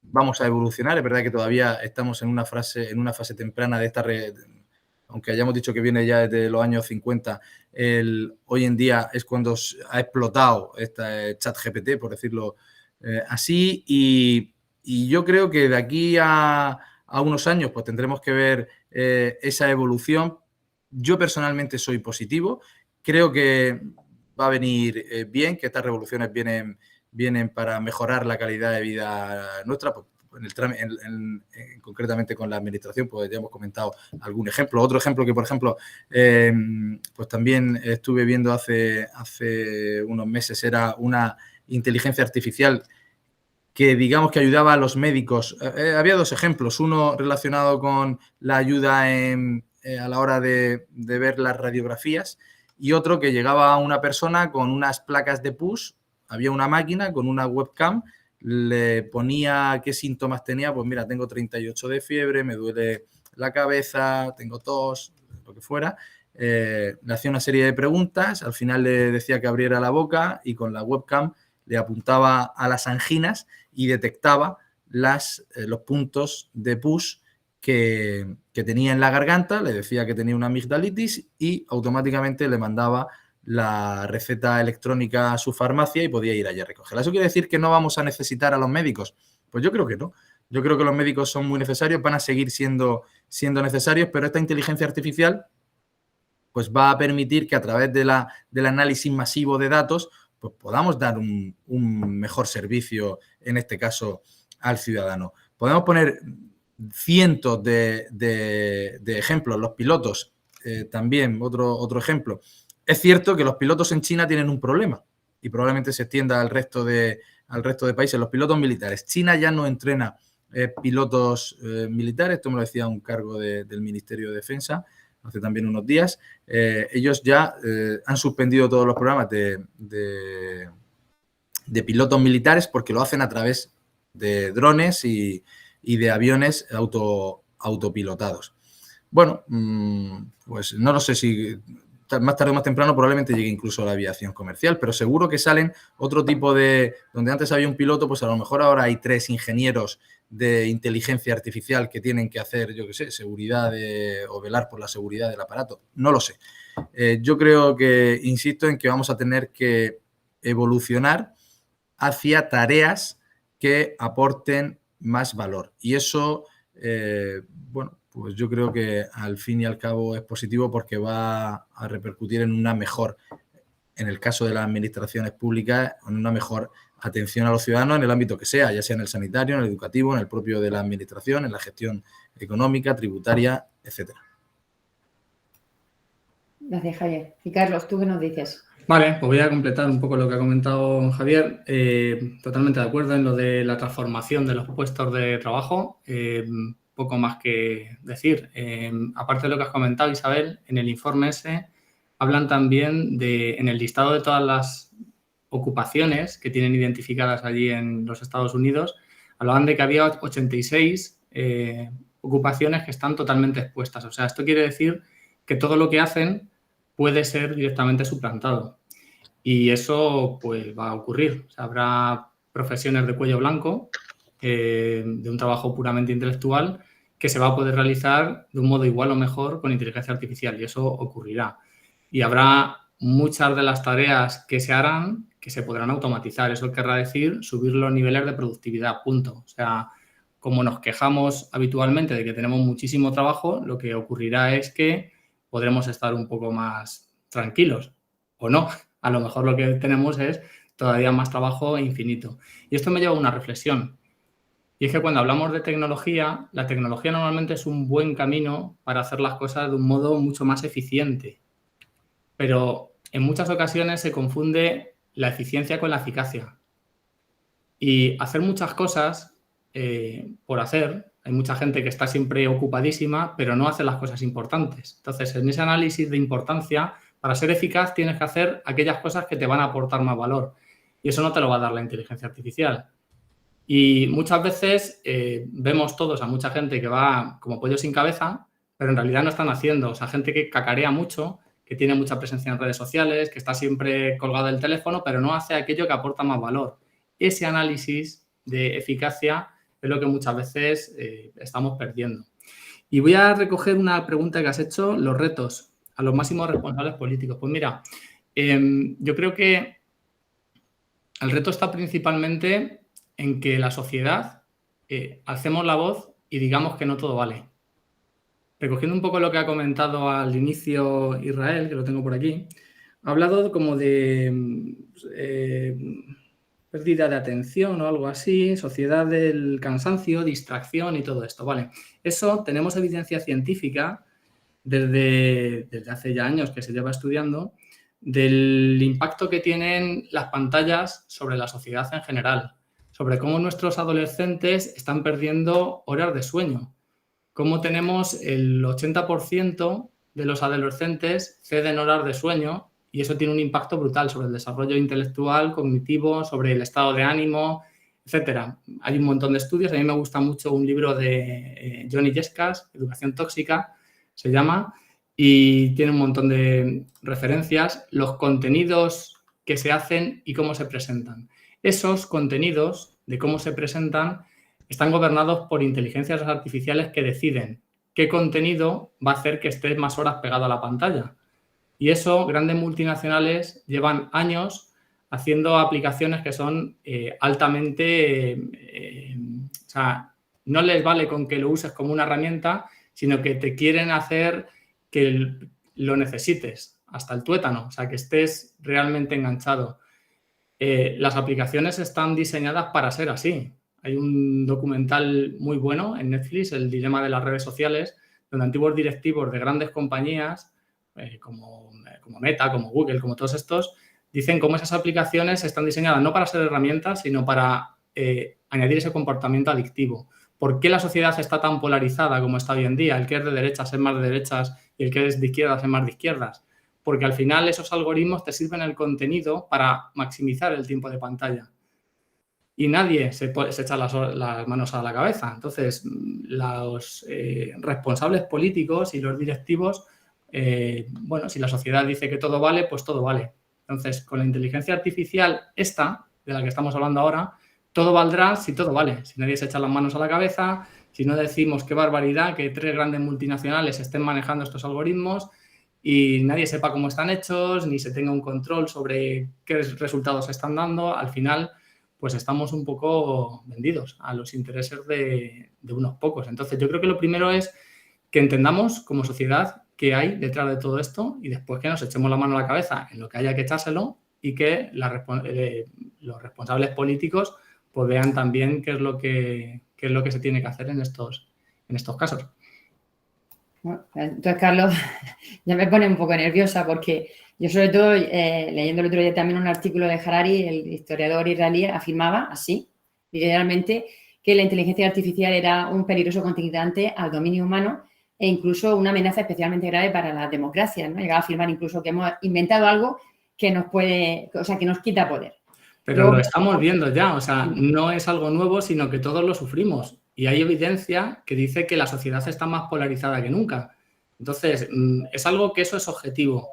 vamos a evolucionar. Es verdad que todavía estamos en una fase temprana de esta red, aunque hayamos dicho que viene ya desde los años 50, hoy en día es cuando ha explotado esta ChatGPT, por decirlo así, y yo creo que de aquí a unos años pues tendremos que ver esa evolución. Yo personalmente soy positivo, creo que va a venir bien, que estas revoluciones vienen para mejorar la calidad de vida nuestra. Concretamente con la administración, pues ya hemos comentado algún ejemplo. Otro ejemplo que, por ejemplo, pues también estuve viendo hace unos meses era una inteligencia artificial que digamos que ayudaba a los médicos. Había dos ejemplos, uno relacionado con la ayuda a la hora de ver las radiografías y otro que llegaba a una persona con unas placas de push, había una máquina con una webcam, le ponía qué síntomas tenía, pues mira, tengo 38 de fiebre, me duele la cabeza, tengo tos, lo que fuera. Le hacía una serie de preguntas, al final le decía que abriera la boca y con la webcam le apuntaba a las anginas y detectaba los puntos de pus que tenía en la garganta, le decía que tenía una amigdalitis y automáticamente le mandaba la receta electrónica a su farmacia y podía ir allí a recogerla. ¿Eso quiere decir que no vamos a necesitar a los médicos? Pues yo creo que no. Yo creo que los médicos son muy necesarios, van a seguir siendo necesarios, pero esta inteligencia artificial pues va a permitir que a través del análisis masivo de datos pues podamos dar un mejor servicio, en este caso, al ciudadano. Podemos poner cientos de ejemplos. Los pilotos, también, otro ejemplo. Es cierto que los pilotos en China tienen un problema y probablemente se extienda al resto de países. Los pilotos militares. China ya no entrena pilotos militares. Esto me lo decía un cargo del Ministerio de Defensa hace también unos días. Ellos ya han suspendido todos los programas de pilotos militares porque lo hacen a través de drones y de aviones autopilotados. Bueno, pues no lo sé si más tarde o más temprano probablemente llegue incluso a la aviación comercial, pero seguro que salen otro tipo de... Donde antes había un piloto, pues a lo mejor ahora hay 3 ingenieros de inteligencia artificial que tienen que hacer, yo qué sé, seguridad o velar por la seguridad del aparato. No lo sé. Yo creo que, insisto en que vamos a tener que evolucionar hacia tareas que aporten más valor. Y eso, bueno, pues yo creo que al fin y al cabo es positivo porque va a repercutir en una mejor, en el caso de las administraciones públicas, en una mejor atención a los ciudadanos en el ámbito que sea, ya sea en el sanitario, en el educativo, en el propio de la administración, en la gestión económica, tributaria, etcétera. Gracias, Javier. Y Carlos, ¿tú qué nos dices? Vale, pues voy a completar un poco lo que ha comentado Javier. Totalmente de acuerdo en lo de la transformación de los puestos de trabajo. Poco más que decir. Aparte de lo que has comentado, Isabel, en el informe ese hablan también en el listado de todas las ocupaciones que tienen identificadas allí en los Estados Unidos, hablaban de que había 86 ocupaciones que están totalmente expuestas. O sea, esto quiere decir que todo lo que hacen puede ser directamente suplantado. Y eso pues va a ocurrir. O sea, habrá profesiones de cuello blanco, de un trabajo puramente intelectual, que se va a poder realizar de un modo igual o mejor con inteligencia artificial, y eso ocurrirá. Y habrá muchas de las tareas que se harán que se podrán automatizar. Eso querrá decir subir los niveles de productividad, punto. O sea, como nos quejamos habitualmente de que tenemos muchísimo trabajo, lo que ocurrirá es que podremos estar un poco más tranquilos, o no. A lo mejor lo que tenemos es todavía más trabajo infinito. Y esto me lleva a una reflexión. Y es que cuando hablamos de tecnología, la tecnología normalmente es un buen camino para hacer las cosas de un modo mucho más eficiente. Pero en muchas ocasiones se confunde la eficiencia con la eficacia. Y hacer muchas cosas por hacer, hay mucha gente que está siempre ocupadísima, pero no hace las cosas importantes. Entonces, en ese análisis de importancia, para ser eficaz tienes que hacer aquellas cosas que te van a aportar más valor. Y eso no te lo va a dar la inteligencia artificial. Y muchas veces vemos todos a mucha gente que va como pollo sin cabeza, pero en realidad no están haciendo. O sea, gente que cacarea mucho, que tiene mucha presencia en redes sociales, que está siempre colgado del teléfono, pero no hace aquello que aporta más valor. Ese análisis de eficacia es lo que muchas veces estamos perdiendo. Y voy a recoger una pregunta que has hecho, los retos a los máximos responsables políticos. Pues mira, yo creo que el reto está principalmente en que la sociedad alcemos la voz y digamos que no todo vale. Recogiendo un poco lo que ha comentado al inicio Israel, que lo tengo por aquí, ha hablado como de pérdida de atención o algo así, sociedad del cansancio, distracción y todo esto, ¿vale? Eso tenemos evidencia científica desde hace ya años que se lleva estudiando del impacto que tienen las pantallas sobre la sociedad en general, sobre cómo nuestros adolescentes están perdiendo horas de sueño, cómo tenemos el 80% de los adolescentes ceden horas de sueño y eso tiene un impacto brutal sobre el desarrollo intelectual, cognitivo, sobre el estado de ánimo, etcétera. Hay un montón de estudios. A mí me gusta mucho un libro de Johnny Yescas, Educación tóxica, se llama, y tiene un montón de referencias, los contenidos que se hacen y cómo se presentan. Esos contenidos de cómo se presentan están gobernados por inteligencias artificiales que deciden qué contenido va a hacer que estés más horas pegado a la pantalla. Y eso, grandes multinacionales llevan años haciendo aplicaciones que son altamente... o sea, no les vale con que lo uses como una herramienta, sino que te quieren hacer que lo necesites hasta el tuétano, o sea, que estés realmente enganchado. Las aplicaciones están diseñadas para ser así. Hay un documental muy bueno en Netflix, El dilema de las redes sociales, donde antiguos directivos de grandes compañías, como Meta, como Google, como todos estos, dicen cómo esas aplicaciones están diseñadas no para ser herramientas, sino para añadir ese comportamiento adictivo. ¿Por qué la sociedad está tan polarizada como está hoy en día? El que es de derechas es más de derechas y el que es de izquierdas es más de izquierdas. Porque al final esos algoritmos te sirven el contenido para maximizar el tiempo de pantalla. Y nadie se echa las manos a la cabeza. Entonces, los responsables políticos y los directivos, bueno, si la sociedad dice que todo vale, pues todo vale. Entonces, con la inteligencia artificial esta, de la que estamos hablando ahora, todo valdrá si todo vale. Si nadie se echa las manos a la cabeza, si no decimos qué barbaridad que 3 grandes multinacionales estén manejando estos algoritmos y nadie sepa cómo están hechos, ni se tenga un control sobre qué resultados se están dando, al final pues estamos un poco vendidos a los intereses de unos pocos. Entonces yo creo que lo primero es que entendamos como sociedad qué hay detrás de todo esto y después que nos echemos la mano a la cabeza en lo que haya que echárselo y que los responsables políticos pues vean también qué es lo que se tiene que hacer en estos casos. Bueno, entonces, Carlos, ya me pone un poco nerviosa porque yo, sobre todo, leyendo el otro día también un artículo de Harari, el historiador israelí, afirmaba así, literalmente, que la inteligencia artificial era un peligroso contrincante al dominio humano e incluso una amenaza especialmente grave para la democracia, ¿no? Llegaba a afirmar incluso que hemos inventado algo que nos puede, o sea, que nos quita poder. Pero lo estamos viendo ya, o sea, no es algo nuevo, sino que todos lo sufrimos. Y hay evidencia que dice que la sociedad está más polarizada que nunca. Entonces, es algo que eso es objetivo.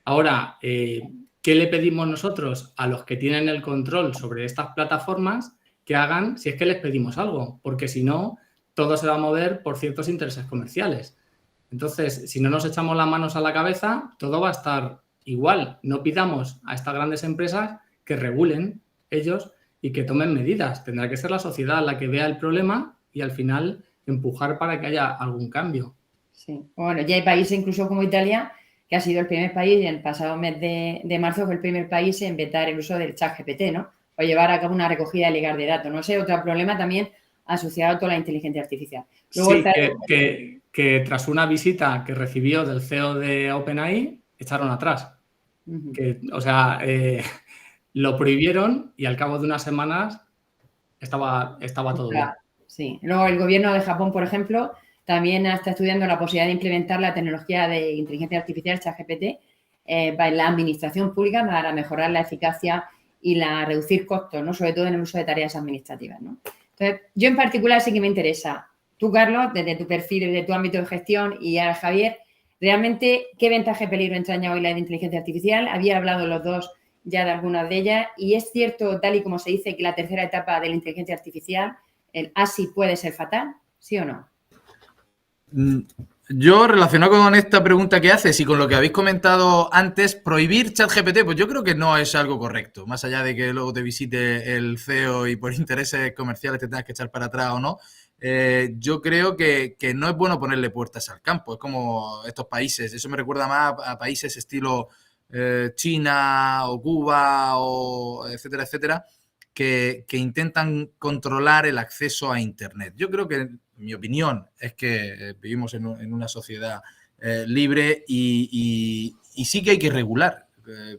Ahora, ¿qué le pedimos nosotros a los que tienen el control sobre estas plataformas que hagan si es que les pedimos algo? Porque si no, todo se va a mover por ciertos intereses comerciales. Entonces, si no nos echamos las manos a la cabeza, todo va a estar igual. No pidamos a estas grandes empresas que regulen ellos y que tomen medidas. Tendrá que ser la sociedad la que vea el problema y al final empujar para que haya algún cambio. Sí, bueno, ya hay países incluso como Italia, que ha sido el primer país, el pasado mes de marzo fue el primer país en vetar el uso del ChatGPT, ¿no? O llevar a cabo una recogida ilegal de datos. No sé, otro problema también asociado a toda la inteligencia artificial. Luego sí, que tras una visita que recibió del CEO de OpenAI, echaron atrás. O sea, lo prohibieron y al cabo de unas semanas estaba todo bien. Sí. Luego el gobierno de Japón, por ejemplo, también está estudiando la posibilidad de implementar la tecnología de inteligencia artificial, ChatGPT, en la administración pública para mejorar la eficacia y reducir costos, ¿no? Sobre todo en el uso de tareas administrativas, ¿no? Entonces, yo en particular sí que me interesa. Tú, Carlos, desde tu perfil, desde tu ámbito de gestión y ahora Javier, realmente, ¿qué ventaja y peligro entraña hoy la inteligencia artificial? Había hablado los dos ya de algunas de ellas y es cierto, tal y como se dice, que la tercera etapa de la inteligencia artificial, el ASI, puede ser fatal, ¿sí o no? Yo, relacionado con esta pregunta que haces y con lo que habéis comentado antes, prohibir ChatGPT, pues yo creo que no es algo correcto, más allá de que luego te visite el CEO y por intereses comerciales te tengas que echar para atrás o no. Yo creo que no es bueno ponerle puertas al campo, es como estos países, eso me recuerda más a países estilo China o Cuba o etcétera, etcétera, que intentan controlar el acceso a Internet. Yo creo que, mi opinión, es que vivimos en una sociedad libre y sí que hay que regular,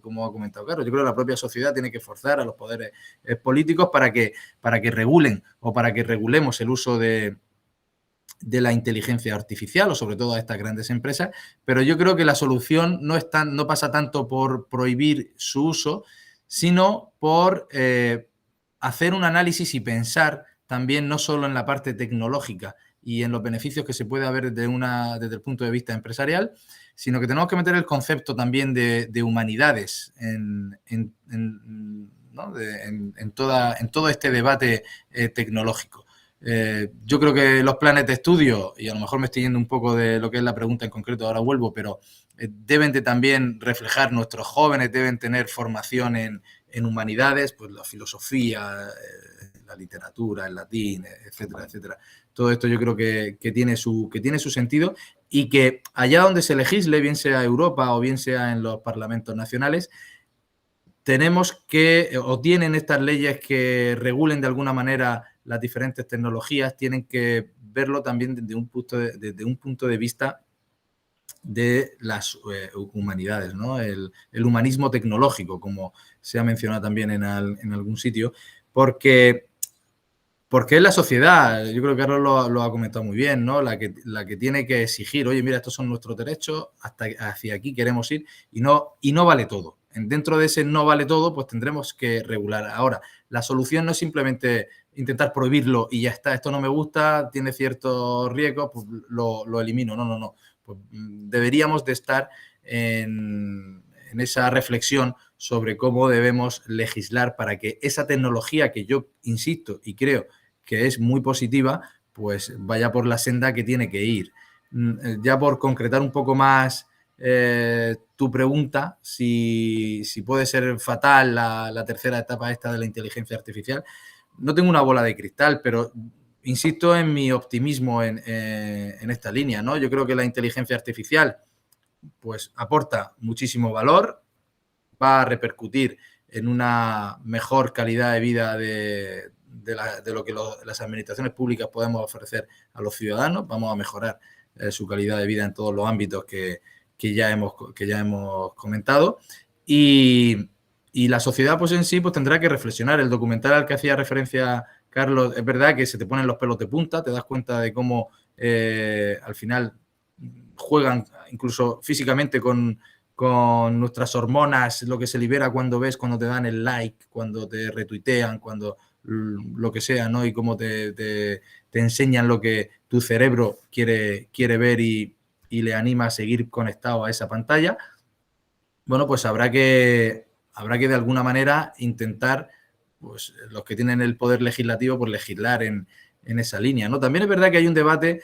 como ha comentado Carlos. Yo creo que la propia sociedad tiene que forzar a los poderes políticos para que regulen o para que regulemos el uso de la inteligencia artificial o sobre todo a estas grandes empresas, pero yo creo que la solución no pasa tanto por prohibir su uso, sino por hacer un análisis y pensar también no solo en la parte tecnológica y en los beneficios que se puede haber desde el punto de vista empresarial, sino que tenemos que meter el concepto también de humanidades en todo este debate tecnológico. Yo creo que los planes de estudio, y a lo mejor me estoy yendo un poco de lo que es la pregunta en concreto, ahora vuelvo, pero deben de también reflejar, nuestros jóvenes deben tener formación en humanidades, pues la filosofía, la literatura, el latín, etcétera, etcétera. Todo esto yo creo que tiene su sentido, y que allá donde se legisle, bien sea Europa o bien sea en los parlamentos nacionales, tenemos que, o tienen estas leyes que regulen de alguna manera las diferentes tecnologías, tienen que verlo también desde un punto de vista de las humanidades, ¿no? El humanismo tecnológico, como se ha mencionado también en algún sitio, porque es la sociedad, yo creo que Carlos lo ha comentado muy bien, ¿no? La que tiene que exigir, oye, mira, estos son nuestros derechos, hacia aquí queremos ir, y no vale todo. Dentro de ese no vale todo, pues tendremos que regular. Ahora, la solución no es simplemente intentar prohibirlo y ya está, esto no me gusta, tiene ciertos riesgos, pues lo elimino. No. Pues deberíamos de estar en esa reflexión sobre cómo debemos legislar para que esa tecnología, que yo insisto y creo que es muy positiva, pues vaya por la senda que tiene que ir. Ya por concretar un poco más tu pregunta, si puede ser fatal la tercera etapa esta de la inteligencia artificial, no tengo una bola de cristal, pero insisto en mi optimismo en esta línea, ¿no? Yo creo que la inteligencia artificial pues aporta muchísimo valor, va a repercutir en una mejor calidad de vida de lo que las administraciones públicas podemos ofrecer a los ciudadanos. Vamos a mejorar su calidad de vida en todos los ámbitos que ya hemos comentado, y la sociedad pues en sí pues tendrá que reflexionar. El documental al que hacía referencia Carlos, es verdad que se te ponen los pelos de punta, te das cuenta de cómo al final juegan incluso físicamente con nuestras hormonas, lo que se libera cuando te dan el like, cuando te retuitean, cuando lo que sea, ¿no? Y cómo te enseñan lo que tu cerebro quiere ver y le anima a seguir conectado a esa pantalla. Bueno, pues habrá que de alguna manera intentar, pues los que tienen el poder legislativo, pues legislar en esa línea, ¿no? También es verdad que hay un debate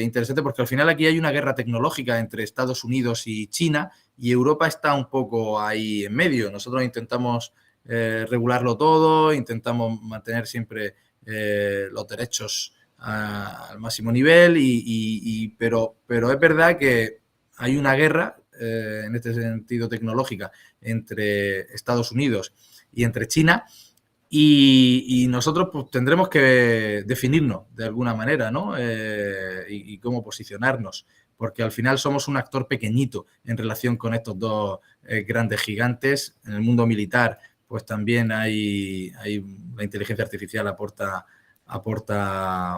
interesante, porque al final aquí hay una guerra tecnológica entre Estados Unidos y China, y Europa está un poco ahí en medio. Nosotros intentamos regularlo todo, intentamos mantener siempre los derechos al máximo nivel, pero es verdad que hay una guerra en este sentido tecnológica entre Estados Unidos y entre China, y nosotros pues tendremos que definirnos de alguna manera, ¿no? Y cómo posicionarnos, porque al final somos un actor pequeñito en relación con estos dos grandes gigantes. En el mundo militar pues también la inteligencia artificial aporta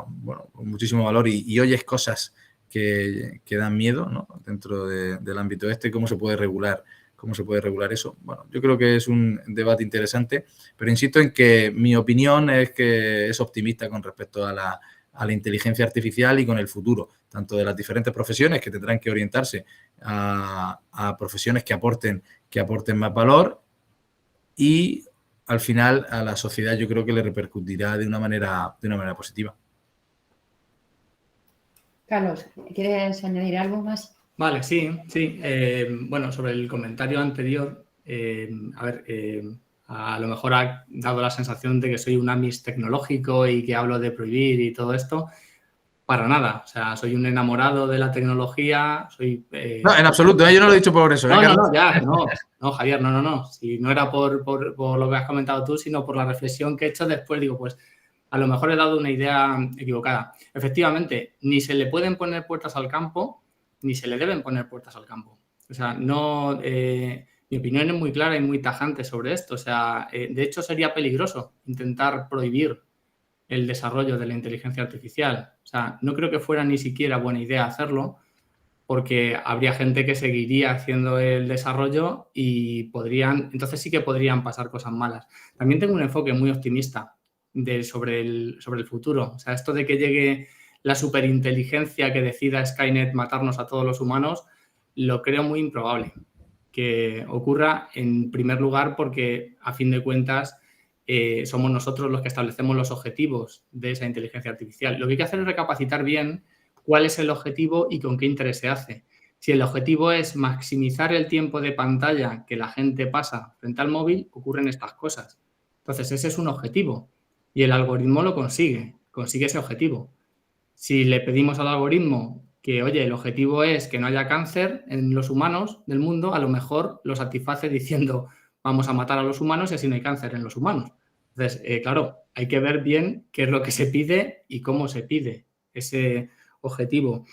bueno, muchísimo valor, y oyes cosas que dan miedo, ¿no? Dentro del ámbito ¿cómo se puede regular eso? Bueno, yo creo que es un debate interesante, pero insisto en que mi opinión es que es optimista con respecto a la inteligencia artificial y con el futuro, tanto de las diferentes profesiones, que tendrán que orientarse a profesiones que aporten más valor, y al final a la sociedad yo creo que le repercutirá de una manera positiva. Carlos, ¿quieres añadir algo más? Vale, sí. Bueno, sobre el comentario anterior, a lo mejor ha dado la sensación de que soy un amis tecnológico y que hablo de prohibir y todo esto. Para nada, o sea, soy un enamorado de la tecnología, No, en absoluto, yo no lo he dicho por eso. No, Javier, no. Si no era por lo que has comentado tú, sino por la reflexión que he hecho después, digo, pues a lo mejor he dado una idea equivocada. Efectivamente, ni se le pueden poner puertas al campo, ni se le deben poner puertas al campo. O sea, no, mi opinión es muy clara y muy tajante sobre esto. O sea, de hecho sería peligroso intentar prohibir el desarrollo de la inteligencia artificial. O sea, no creo que fuera ni siquiera buena idea hacerlo, porque habría gente que seguiría haciendo el desarrollo y entonces sí que podrían pasar cosas malas. También tengo un enfoque muy optimista sobre el futuro. O sea, esto de que llegue la superinteligencia que decida Skynet matarnos a todos los humanos, lo creo muy improbable que ocurra, en primer lugar porque, a fin de cuentas, somos nosotros los que establecemos los objetivos de esa inteligencia artificial. Lo que hay que hacer es recapacitar bien cuál es el objetivo y con qué interés se hace. Si el objetivo es maximizar el tiempo de pantalla que la gente pasa frente al móvil, ocurren estas cosas. Entonces, ese es un objetivo y el algoritmo lo consigue ese objetivo. Si le pedimos al algoritmo que, oye, el objetivo es que no haya cáncer en los humanos del mundo, a lo mejor lo satisface diciendo vamos a matar a los humanos y así no hay cáncer en los humanos. Entonces, claro, hay que ver bien qué es lo que se pide y cómo se pide ese objetivo.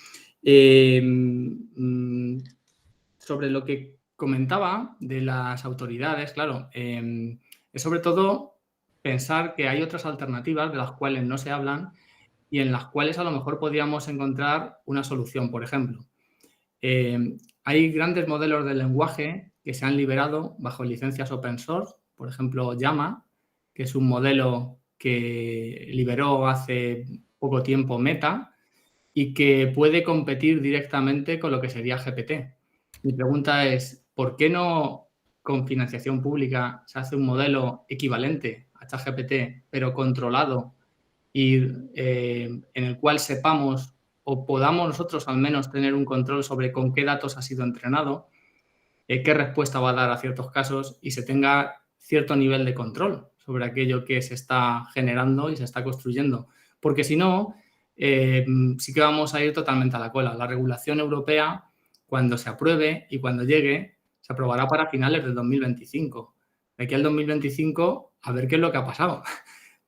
Sobre lo que comentaba de las autoridades, claro, es sobre todo pensar que hay otras alternativas de las cuales no se hablan y en las cuales a lo mejor podríamos encontrar una solución. Por ejemplo, hay grandes modelos de lenguaje que se han liberado bajo licencias open source, por ejemplo, Llama, que es un modelo que liberó hace poco tiempo Meta y que puede competir directamente con lo que sería GPT. Mi pregunta es, ¿por qué no con financiación pública se hace un modelo equivalente a ChatGPT, pero controlado y en el cual sepamos o podamos nosotros al menos tener un control sobre con qué datos ha sido entrenado, qué respuesta va a dar a ciertos casos y se tenga cierto nivel de control sobre aquello que se está generando y se está construyendo? Porque si no, sí que vamos a ir totalmente a la cola. La regulación europea, cuando se apruebe y cuando llegue, se aprobará para finales del 2025. De aquí al 2025, a ver qué es lo que ha pasado.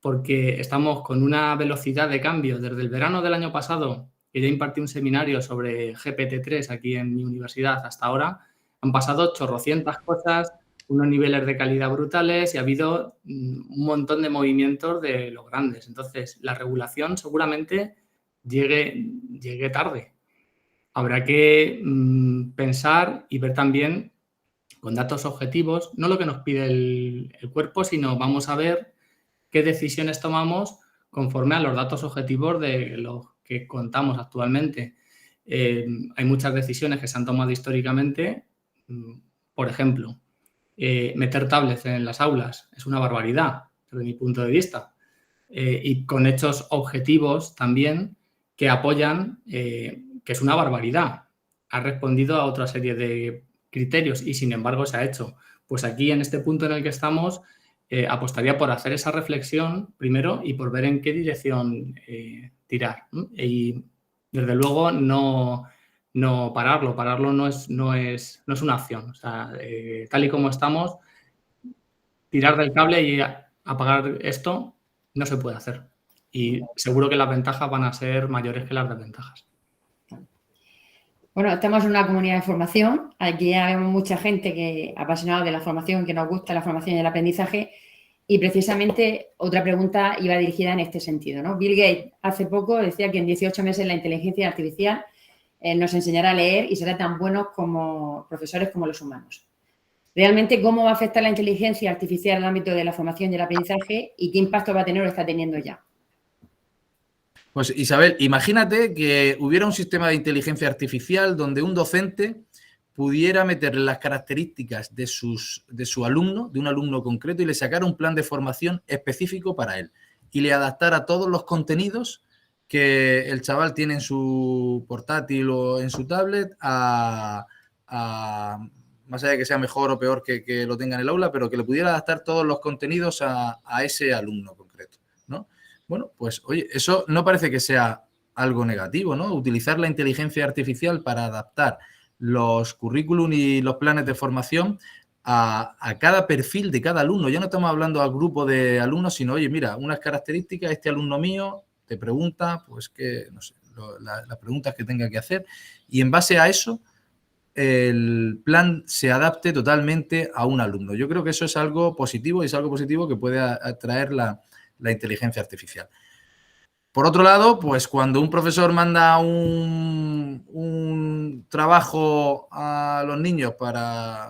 Porque estamos con una velocidad de cambio desde el verano del año pasado, que ya impartí un seminario sobre GPT-3 aquí en mi universidad, hasta ahora, han pasado chorrocientas cosas, unos niveles de calidad brutales y ha habido un montón de movimientos de los grandes. Entonces, la regulación seguramente llegue tarde. Habrá que pensar y ver también con datos objetivos, no lo que nos pide el cuerpo, sino vamos a ver qué decisiones tomamos conforme a los datos objetivos de los que contamos actualmente. Hay muchas decisiones que se han tomado históricamente. Por ejemplo, meter tablets en las aulas es una barbaridad, desde mi punto de vista. Y con hechos objetivos también que apoyan que es una barbaridad. Ha respondido a otra serie de criterios y, sin embargo, se ha hecho. Pues aquí, en este punto en el que estamos, apostaría por hacer esa reflexión primero y por ver en qué dirección tirar. Y, desde luego, no pararlo. Pararlo no es una opción. O sea, tal y como estamos, tirar del cable y apagar esto no se puede hacer. Y seguro que las ventajas van a ser mayores que las desventajas. Bueno, estamos en una comunidad de formación. Aquí hay mucha gente que apasionada de la formación, que nos gusta la formación y el aprendizaje. Y precisamente otra pregunta iba dirigida en este sentido, ¿no? Bill Gates hace poco decía que en 18 meses la inteligencia artificial nos enseñará a leer y será tan buenos como profesores como los humanos. Realmente, ¿cómo va a afectar la inteligencia artificial al ámbito de la formación y el aprendizaje y qué impacto va a tener o está teniendo ya? Pues, Isabel, imagínate que hubiera un sistema de inteligencia artificial donde un docente pudiera meterle las características de su alumno, de un alumno concreto, y le sacara un plan de formación específico para él y le adaptara todos los contenidos que el chaval tiene en su portátil o en su tablet más allá de que sea mejor o peor que lo tenga en el aula, pero que le pudiera adaptar todos los contenidos a ese alumno concreto, ¿no? Bueno, pues oye, eso no parece que sea algo negativo, ¿no? Utilizar la inteligencia artificial para adaptar los currículum y los planes de formación a cada perfil de cada alumno. Ya no estamos hablando al grupo de alumnos, sino, oye, mira, unas características, este alumno mío te pregunta, pues que, no sé, las preguntas que tenga que hacer, y en base a eso el plan se adapte totalmente a un alumno. Yo creo que eso es algo positivo y es algo positivo que puede atraer la inteligencia artificial. Por otro lado, pues cuando un profesor manda un trabajo a los niños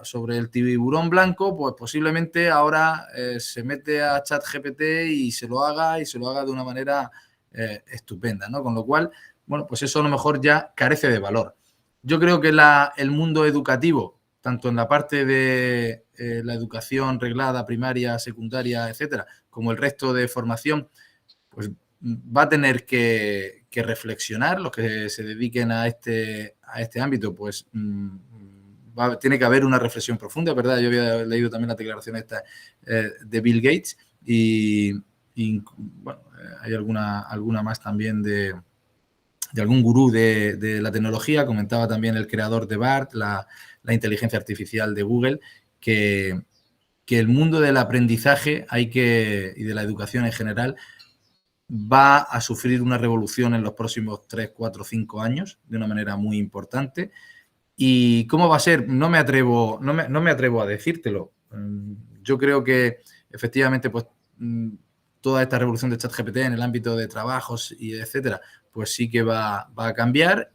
sobre el tiburón blanco, pues posiblemente ahora se mete a ChatGPT y se lo haga de una manera estupenda, ¿no? Con lo cual, bueno, pues eso a lo mejor ya carece de valor. Yo creo que el mundo educativo, tanto en la parte de la educación reglada, primaria, secundaria, etcétera, como el resto de formación, pues va a tener que reflexionar. Los que se dediquen a este ámbito, pues tiene que haber una reflexión profunda, ¿verdad? Yo había leído también la declaración esta de Bill Gates y bueno, hay alguna más también de algún gurú de la tecnología. Comentaba también el creador de BART, la inteligencia artificial de Google, que el mundo del aprendizaje y de la educación en general va a sufrir una revolución en los próximos 3, 4, 5 años de una manera muy importante. ¿Y cómo va a ser? No me atrevo a decírtelo. Yo creo que efectivamente pues toda esta revolución de ChatGPT en el ámbito de trabajos y etcétera, pues sí que va a cambiar.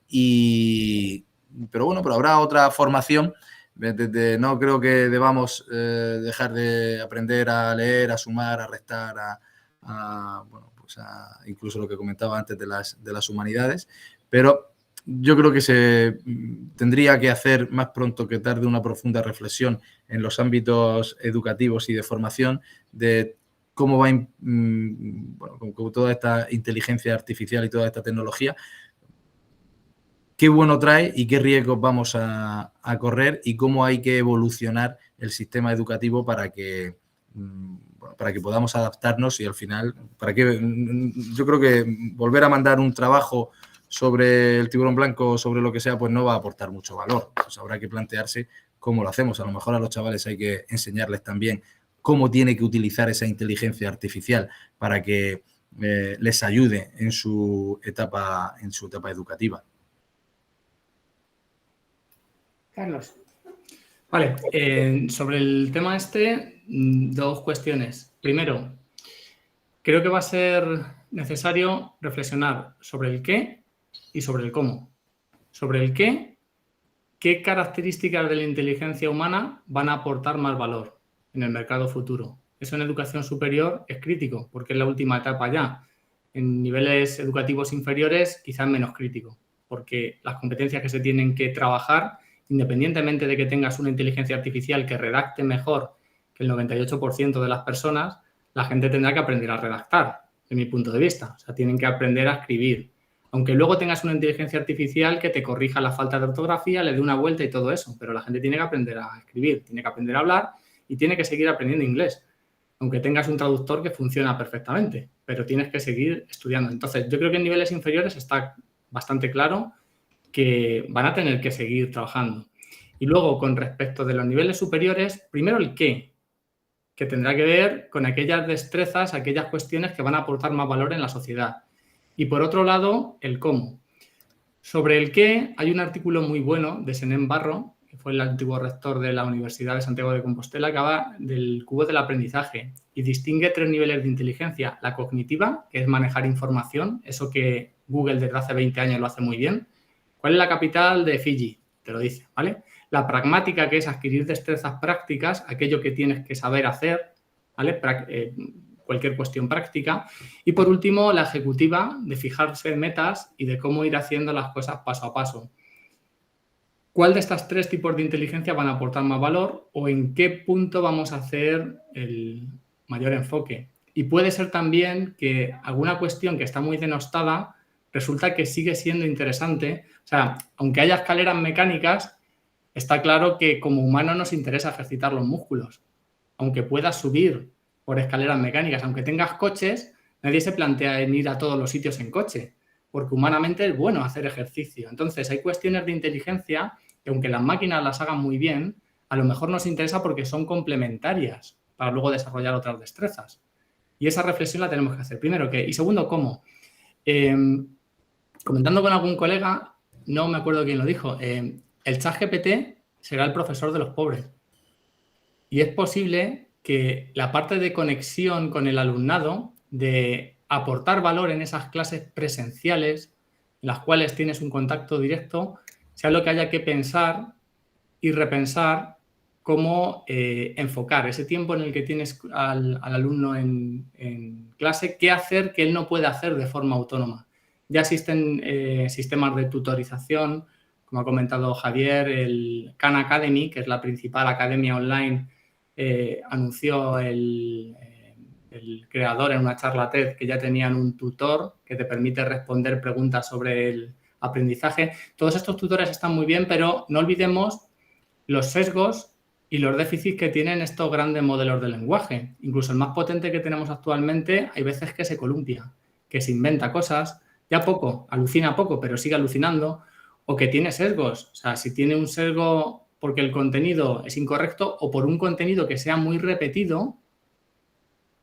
Pero habrá otra formación. No creo que debamos dejar de aprender a leer, a sumar, a restar, incluso lo que comentaba antes de las humanidades, pero yo creo que se tendría que hacer más pronto que tarde una profunda reflexión en los ámbitos educativos y de formación de cómo va con toda esta inteligencia artificial y toda esta tecnología, qué bueno trae y qué riesgos vamos a correr y cómo hay que evolucionar el sistema educativo para que podamos adaptarnos y al final, yo creo que volver a mandar un trabajo sobre el tiburón blanco o sobre lo que sea, pues no va a aportar mucho valor. Pues habrá que plantearse cómo lo hacemos. A lo mejor a los chavales hay que enseñarles también cómo tiene que utilizar esa inteligencia artificial para que les ayude en su etapa educativa. Carlos. Vale, sobre el tema dos cuestiones. Primero, creo que va a ser necesario reflexionar sobre el qué y sobre el cómo. Sobre el qué características de la inteligencia humana van a aportar más valor en el mercado futuro. Eso en educación superior es crítico, porque es la última etapa ya. En niveles educativos inferiores, quizás menos crítico, porque las competencias que se tienen que trabajar, independientemente de que tengas una inteligencia artificial que redacte mejor que el 98% de las personas, la gente tendrá que aprender a redactar, de mi punto de vista. O sea, tienen que aprender a escribir. Aunque luego tengas una inteligencia artificial que te corrija la falta de ortografía, le dé una vuelta y todo eso, pero la gente tiene que aprender a escribir, tiene que aprender a hablar y tiene que seguir aprendiendo inglés. Aunque tengas un traductor que funciona perfectamente, pero tienes que seguir estudiando. Entonces, yo creo que en niveles inferiores está bastante claro que van a tener que seguir trabajando. Y luego, con respecto de los niveles superiores, primero el qué, que tendrá que ver con aquellas destrezas, aquellas cuestiones que van a aportar más valor en la sociedad. Y por otro lado, el cómo. Sobre el qué, hay un artículo muy bueno de Senén Barro, que fue el antiguo rector de la Universidad de Santiago de Compostela, que habla del cubo del aprendizaje y distingue 3 niveles de inteligencia. La cognitiva, que es manejar información, eso que Google desde hace 20 años lo hace muy bien. ¿Cuál es la capital de Fiji? Te lo dice, ¿vale? La pragmática, que es adquirir destrezas prácticas, aquello que tienes que saber hacer, ¿vale? Cualquier cuestión práctica. Y por último, la ejecutiva, de fijarse metas y de cómo ir haciendo las cosas paso a paso. ¿Cuál de estos 3 tipos de inteligencia van a aportar más valor o en qué punto vamos a hacer el mayor enfoque? Y puede ser también que alguna cuestión que está muy denostada resulta que sigue siendo interesante. O sea, aunque haya escaleras mecánicas, está claro que como humano nos interesa ejercitar los músculos. Aunque puedas subir por escaleras mecánicas, aunque tengas coches, nadie se plantea en ir a todos los sitios en coche, porque humanamente es bueno hacer ejercicio. Entonces, hay cuestiones de inteligencia que, aunque las máquinas las hagan muy bien, a lo mejor nos interesa porque son complementarias para luego desarrollar otras destrezas. Y esa reflexión la tenemos que hacer. Primero, ¿qué? Y segundo, ¿cómo? Comentando con algún colega, no me acuerdo quién lo dijo, el ChatGPT será el profesor de los pobres. Y es posible que la parte de conexión con el alumnado, de aportar valor en esas clases presenciales, en las cuales tienes un contacto directo, sea lo que haya que pensar y repensar cómo enfocar ese tiempo en el que tienes al alumno en clase, qué hacer que él no puede hacer de forma autónoma. Ya existen sistemas de tutorización, como ha comentado Javier, el Khan Academy, que es la principal academia online, anunció el creador en una charla TED que ya tenían un tutor que te permite responder preguntas sobre el aprendizaje. Todos estos tutores están muy bien, pero no olvidemos los sesgos y los déficits que tienen estos grandes modelos de lenguaje. Incluso el más potente que tenemos actualmente, hay veces que se columpia, que se inventa cosas, ya poco, alucina poco, pero sigue alucinando, o que tiene sesgos. O sea, si tiene un sesgo porque el contenido es incorrecto o por un contenido que sea muy repetido,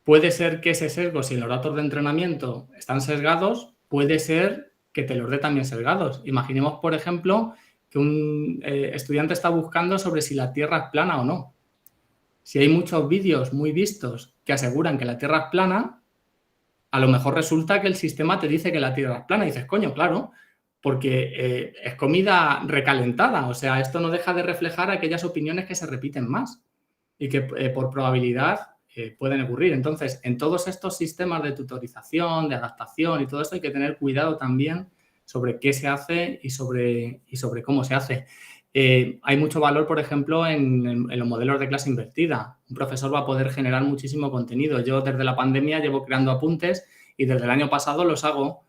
puede ser que ese sesgo, si los datos de entrenamiento están sesgados, puede ser que te los dé también sesgados. Imaginemos, por ejemplo, que un estudiante está buscando sobre si la Tierra es plana o no. Si hay muchos vídeos muy vistos que aseguran que la Tierra es plana, a lo mejor resulta que el sistema te dice que la Tierra es plana y dices, coño, claro, porque es comida recalentada. O sea, esto no deja de reflejar aquellas opiniones que se repiten más y que por probabilidad pueden ocurrir. Entonces, en todos estos sistemas de tutorización, de adaptación y todo esto hay que tener cuidado también sobre qué se hace y sobre cómo se hace. Hay mucho valor, por ejemplo, en los modelos de clase invertida. Un profesor va a poder generar muchísimo contenido. Yo desde la pandemia llevo creando apuntes y desde el año pasado los hago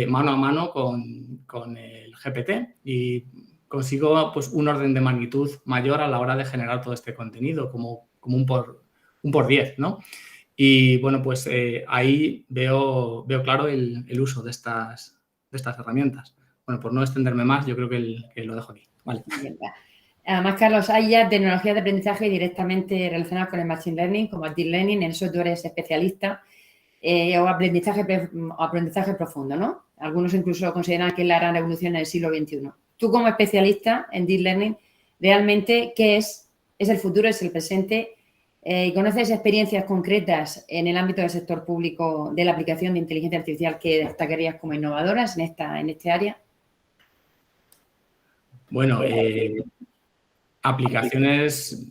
mano a mano con el GPT y consigo pues, un orden de magnitud mayor a la hora de generar todo este contenido, como un por 10, ¿no? Y bueno, pues ahí veo claro el uso de estas herramientas. Bueno, por no extenderme más, yo creo que lo dejo aquí. Vale. Además, Carlos, hay ya tecnologías de aprendizaje directamente relacionadas con el Machine Learning, como el Deep Learning, en eso tú eres especialista, o aprendizaje profundo, ¿no? Algunos incluso consideran que es la gran revolución en el siglo XXI. Tú, como especialista en Deep Learning, realmente, ¿qué es? ¿Es el futuro? ¿Es el presente? ¿Conoces experiencias concretas en el ámbito del sector público de la aplicación de inteligencia artificial que destacarías como innovadoras en este área? Bueno, aplicaciones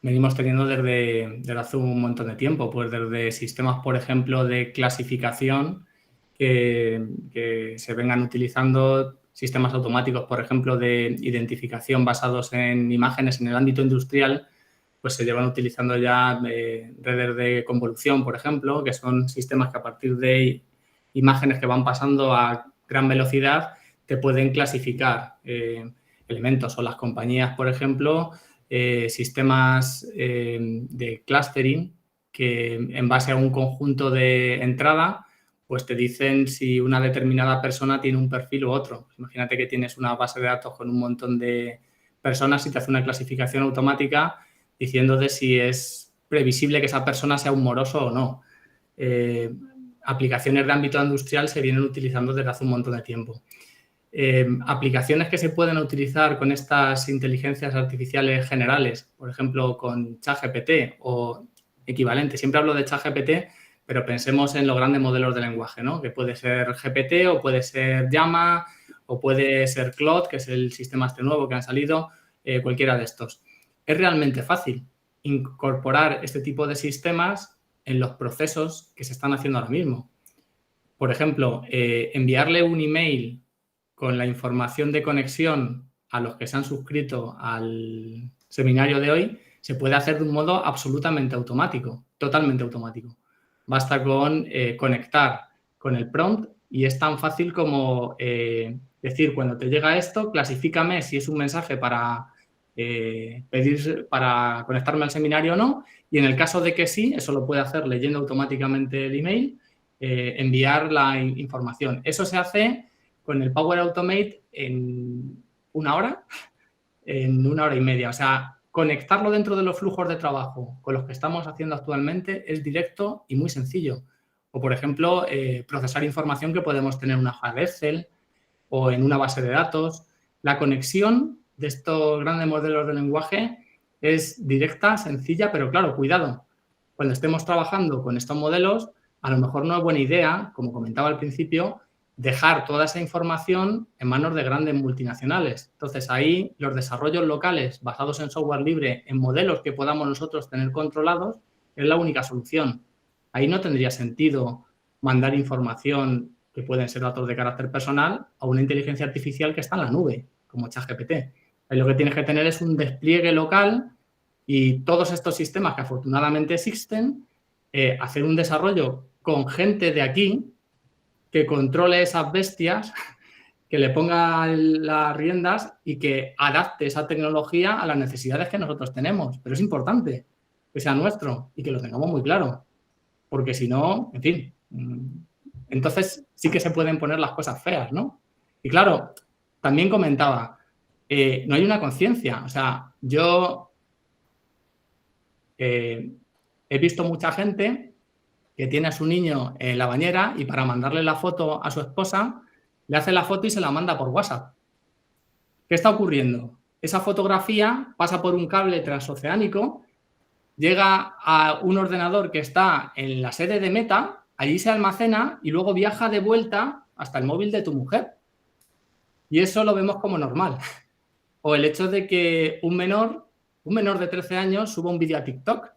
venimos teniendo desde hace un montón de tiempo, pues desde sistemas, por ejemplo, de clasificación que se vengan utilizando, sistemas automáticos, por ejemplo, de identificación basados en imágenes en el ámbito industrial, pues se llevan utilizando ya redes de convolución, por ejemplo, que son sistemas que a partir de imágenes que van pasando a gran velocidad te pueden clasificar elementos. O las compañías, por ejemplo, sistemas de clustering que en base a un conjunto de entrada pues te dicen si una determinada persona tiene un perfil u otro. Imagínate que tienes una base de datos con un montón de personas y te hace una clasificación automática diciendo de si es previsible que esa persona sea un moroso o no. Aplicaciones de ámbito industrial se vienen utilizando desde hace un montón de tiempo. Aplicaciones que se pueden utilizar con estas inteligencias artificiales generales, por ejemplo, con ChatGPT o equivalente. Siempre hablo de ChatGPT, pero pensemos en los grandes modelos de lenguaje, ¿no? Que puede ser GPT o puede ser Llama o puede ser Claude, que es el sistema este nuevo que han salido, cualquiera de estos. Es realmente fácil incorporar este tipo de sistemas en los procesos que se están haciendo ahora mismo. Por ejemplo, enviarle un email con la información de conexión a los que se han suscrito al seminario de hoy se puede hacer de un modo absolutamente automático, totalmente automático. Basta con conectar con el prompt y es tan fácil como decir, cuando te llega esto, clasifícame si es un mensaje para pedir para conectarme al seminario o no, y en el caso de que sí, eso lo puede hacer leyendo automáticamente el email, enviar la información. Eso se hace con el Power Automate en una hora y media. O sea, conectarlo dentro de los flujos de trabajo con los que estamos haciendo actualmente es directo y muy sencillo. O, por ejemplo, procesar información que podemos tener en una hoja de Excel o en una base de datos. La conexión de estos grandes modelos de lenguaje es directa, sencilla, pero claro, cuidado. Cuando estemos trabajando con estos modelos, a lo mejor no es buena idea, como comentaba al principio, dejar toda esa información en manos de grandes multinacionales. Entonces, ahí los desarrollos locales basados en software libre, en modelos que podamos nosotros tener controlados, es la única solución. Ahí no tendría sentido mandar información que pueden ser datos de carácter personal a una inteligencia artificial que está en la nube, como ChatGPT. Ahí lo que tienes que tener es un despliegue local y todos estos sistemas que afortunadamente existen hacer un desarrollo con gente de aquí que controle esas bestias, que le ponga las riendas y que adapte esa tecnología a las necesidades que nosotros tenemos. Pero es importante que sea nuestro y que lo tengamos muy claro, porque si no, en fin, entonces sí que se pueden poner las cosas feas, ¿no? Y claro, también comentaba, no hay una conciencia. O sea, yo he visto mucha gente que tiene a su niño en la bañera y para mandarle la foto a su esposa, le hace la foto y se la manda por WhatsApp. ¿Qué está ocurriendo? Esa fotografía pasa por un cable transoceánico, llega a un ordenador que está en la sede de Meta, allí se almacena y luego viaja de vuelta hasta el móvil de tu mujer. Y eso lo vemos como normal. O el hecho de que un menor de 13 años suba un vídeo a TikTok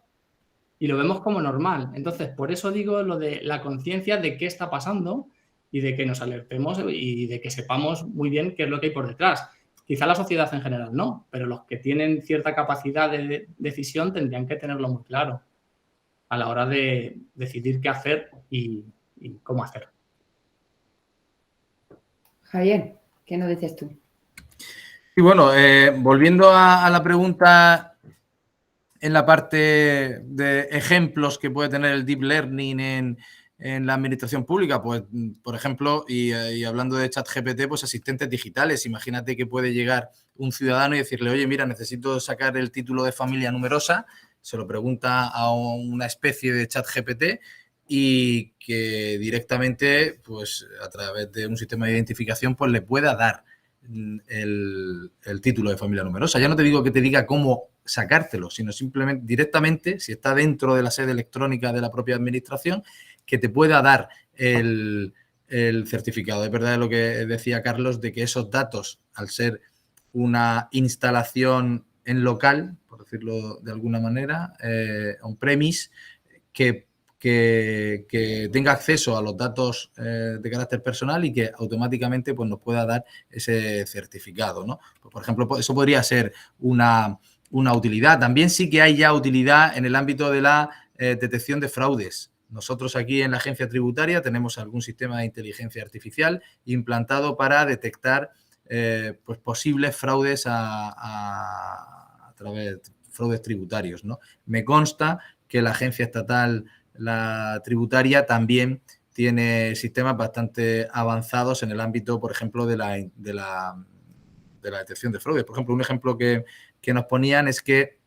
y lo vemos como normal. Entonces, por eso digo lo de la conciencia de qué está pasando y de que nos alertemos y de que sepamos muy bien qué es lo que hay por detrás. Quizá la sociedad en general no, pero los que tienen cierta capacidad de decisión tendrían que tenerlo muy claro a la hora de decidir qué hacer y cómo hacer. Javier, ¿qué nos dices tú? Y bueno, volviendo a la pregunta en la parte de ejemplos que puede tener el deep learning en la administración pública, pues, por ejemplo, y hablando de ChatGPT, pues asistentes digitales. Imagínate que puede llegar un ciudadano y decirle, oye, mira, necesito sacar el título de familia numerosa, se lo pregunta a una especie de ChatGPT y que directamente, pues a través de un sistema de identificación, pues le pueda dar el título de familia numerosa. Ya no te digo que te diga cómo sacártelo, sino simplemente directamente, si está dentro de la sede electrónica de la propia administración, que te pueda dar el certificado. Es verdad lo que decía Carlos, de que esos datos, al ser una instalación en local, por decirlo de alguna manera, on-premise, que tenga acceso a los datos de carácter personal y que automáticamente pues, nos pueda dar ese certificado, ¿no? Pues, por ejemplo, eso podría ser una utilidad. También sí que hay ya utilidad en el ámbito de la detección de fraudes. Nosotros aquí en la agencia tributaria tenemos algún sistema de inteligencia artificial implantado para detectar pues posibles fraudes a través de fraudes tributarios, ¿no? Me consta que la agencia estatal, la tributaria, también tiene sistemas bastante avanzados en el ámbito, por ejemplo, de la detección de fraudes. Por ejemplo, un ejemplo que nos ponían es que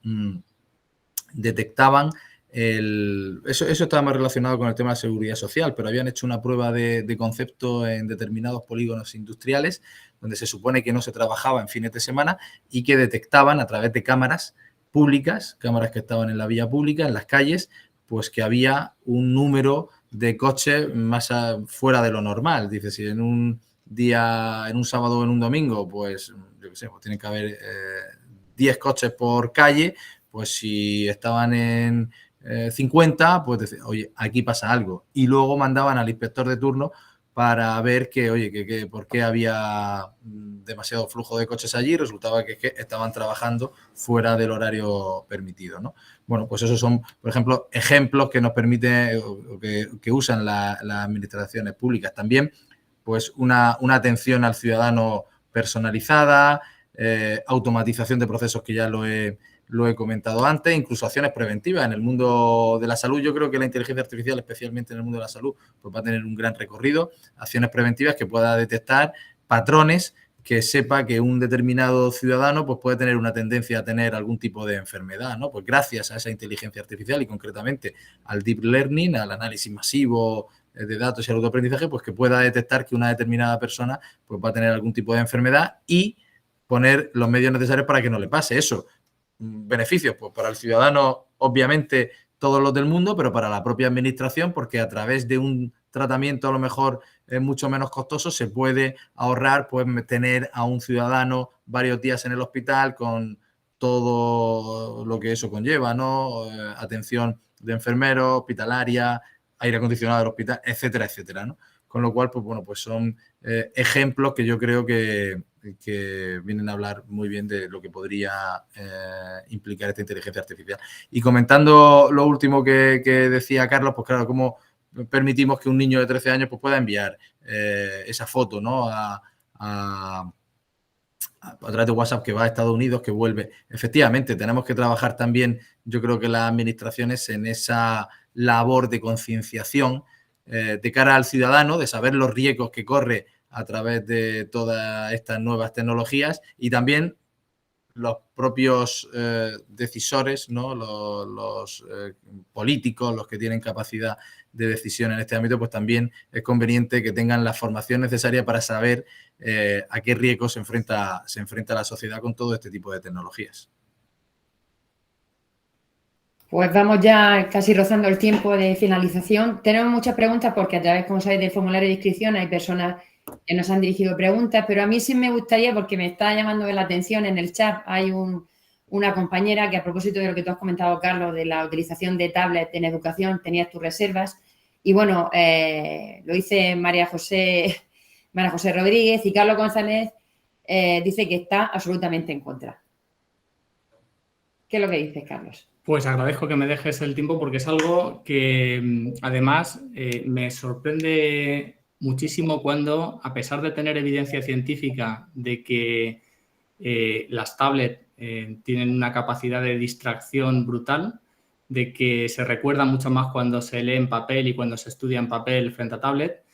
detectaban eso estaba más relacionado con el tema de seguridad social, pero habían hecho una prueba de concepto en determinados polígonos industriales donde se supone que no se trabajaba en fines de semana y que detectaban a través de cámaras públicas, cámaras que estaban en la vía pública, en las calles, pues que había un número de coches más fuera de lo normal. Dice, si en un día, en un sábado o en un domingo, pues, yo qué sé, pues tienen que haber 10 coches por calle, pues si estaban en 50, pues decir, oye, aquí pasa algo. Y luego mandaban al inspector de turno para ver que, oye, que por qué había demasiado flujo de coches allí. Resultaba que estaban trabajando fuera del horario permitido, ¿no? Bueno, pues esos son, por ejemplo, ejemplos que nos permiten, que usan las administraciones públicas. También, pues, una atención al ciudadano personalizada, automatización de procesos que ya lo he comentado antes, incluso acciones preventivas. En el mundo de la salud, yo creo que la inteligencia artificial, especialmente en el mundo de la salud, pues va a tener un gran recorrido. Acciones preventivas que pueda detectar patrones, que sepa que un determinado ciudadano pues puede tener una tendencia a tener algún tipo de enfermedad, ¿no? Pues gracias a esa inteligencia artificial y concretamente al deep learning, al análisis masivo de datos y al autoaprendizaje, pues que pueda detectar que una determinada persona pues va a tener algún tipo de enfermedad y poner los medios necesarios para que no le pase eso. Beneficios, pues para el ciudadano, obviamente, todos los del mundo, pero para la propia administración, porque a través de un tratamiento a lo mejor mucho menos costoso se puede ahorrar, pues tener a un ciudadano varios días en el hospital con todo lo que eso conlleva, ¿no? Atención de enfermeros, hospitalaria, aire acondicionado del hospital, etcétera, etcétera, ¿no? Con lo cual, pues bueno, pues son ejemplos que yo creo que que vienen a hablar muy bien de lo que podría implicar esta inteligencia artificial. Y comentando lo último que decía Carlos, pues claro, cómo permitimos que un niño de 13 años pues, pueda enviar esa foto, ¿no? a través de WhatsApp, que va a Estados Unidos, que vuelve. Efectivamente, tenemos que trabajar también, yo creo que las administraciones, en esa labor de concienciación de cara al ciudadano, de saber los riesgos que corre a través de todas estas nuevas tecnologías, y también los propios decisores, ¿no? los políticos, los que tienen capacidad de decisión en este ámbito, pues también es conveniente que tengan la formación necesaria para saber a qué riesgos se enfrenta la sociedad con todo este tipo de tecnologías. Pues vamos ya casi rozando el tiempo de finalización. Tenemos muchas preguntas porque a través, como sabéis, del formulario de inscripción hay personas que nos han dirigido preguntas, pero a mí sí me gustaría, porque me está llamando la atención en el chat, hay una compañera que, a propósito de lo que tú has comentado, Carlos, de la utilización de tablets en educación, tenías tus reservas. Y bueno, lo dice María José Rodríguez, y Carlos González dice que está absolutamente en contra. ¿Qué es lo que dices, Carlos? Pues agradezco que me dejes el tiempo, porque es algo que además me sorprende muchísimo cuando, a pesar de tener evidencia científica de que las tablets tienen una capacidad de distracción brutal, de que se recuerda mucho más cuando se lee en papel y cuando se estudia en papel frente a tablet,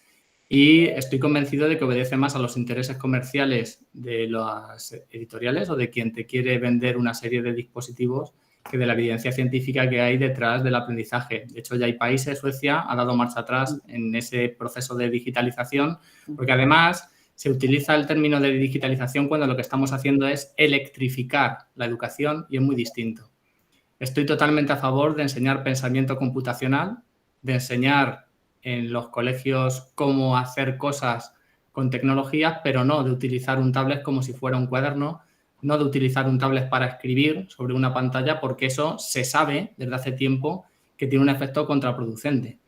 y estoy convencido de que obedece más a los intereses comerciales de las editoriales o de quien te quiere vender una serie de dispositivos que de la evidencia científica que hay detrás del aprendizaje. De hecho, ya hay países, Suecia ha dado marcha atrás en ese proceso de digitalización, porque además se utiliza el término de digitalización cuando lo que estamos haciendo es electrificar la educación, y es muy distinto. Estoy totalmente a favor de enseñar pensamiento computacional, de enseñar en los colegios cómo hacer cosas con tecnologías, pero no de utilizar un tablet como si fuera un cuaderno, no de utilizar un tablet para escribir sobre una pantalla, porque eso se sabe desde hace tiempo que tiene un efecto contraproducente.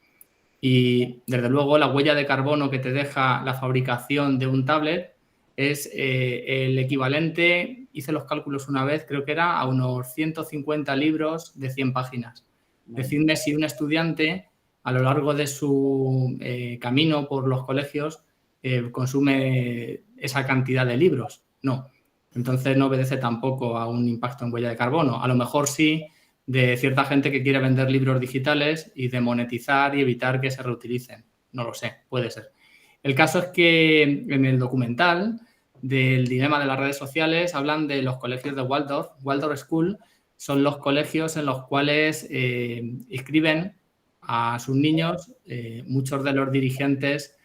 Y, desde luego, la huella de carbono que te deja la fabricación de un tablet es el equivalente, hice los cálculos una vez, creo que era a unos 150 libros de 100 páginas. Decidme si un estudiante, a lo largo de su camino por los colegios, consume esa cantidad de libros. No. Entonces no obedece tampoco a un impacto en huella de carbono. A lo mejor sí de cierta gente que quiere vender libros digitales y de monetizar y evitar que se reutilicen. No lo sé, puede ser. El caso es que en el documental del dilema de las redes sociales hablan de los colegios de Waldorf. Waldorf School son los colegios en los cuales inscriben a sus niños muchos de los dirigentes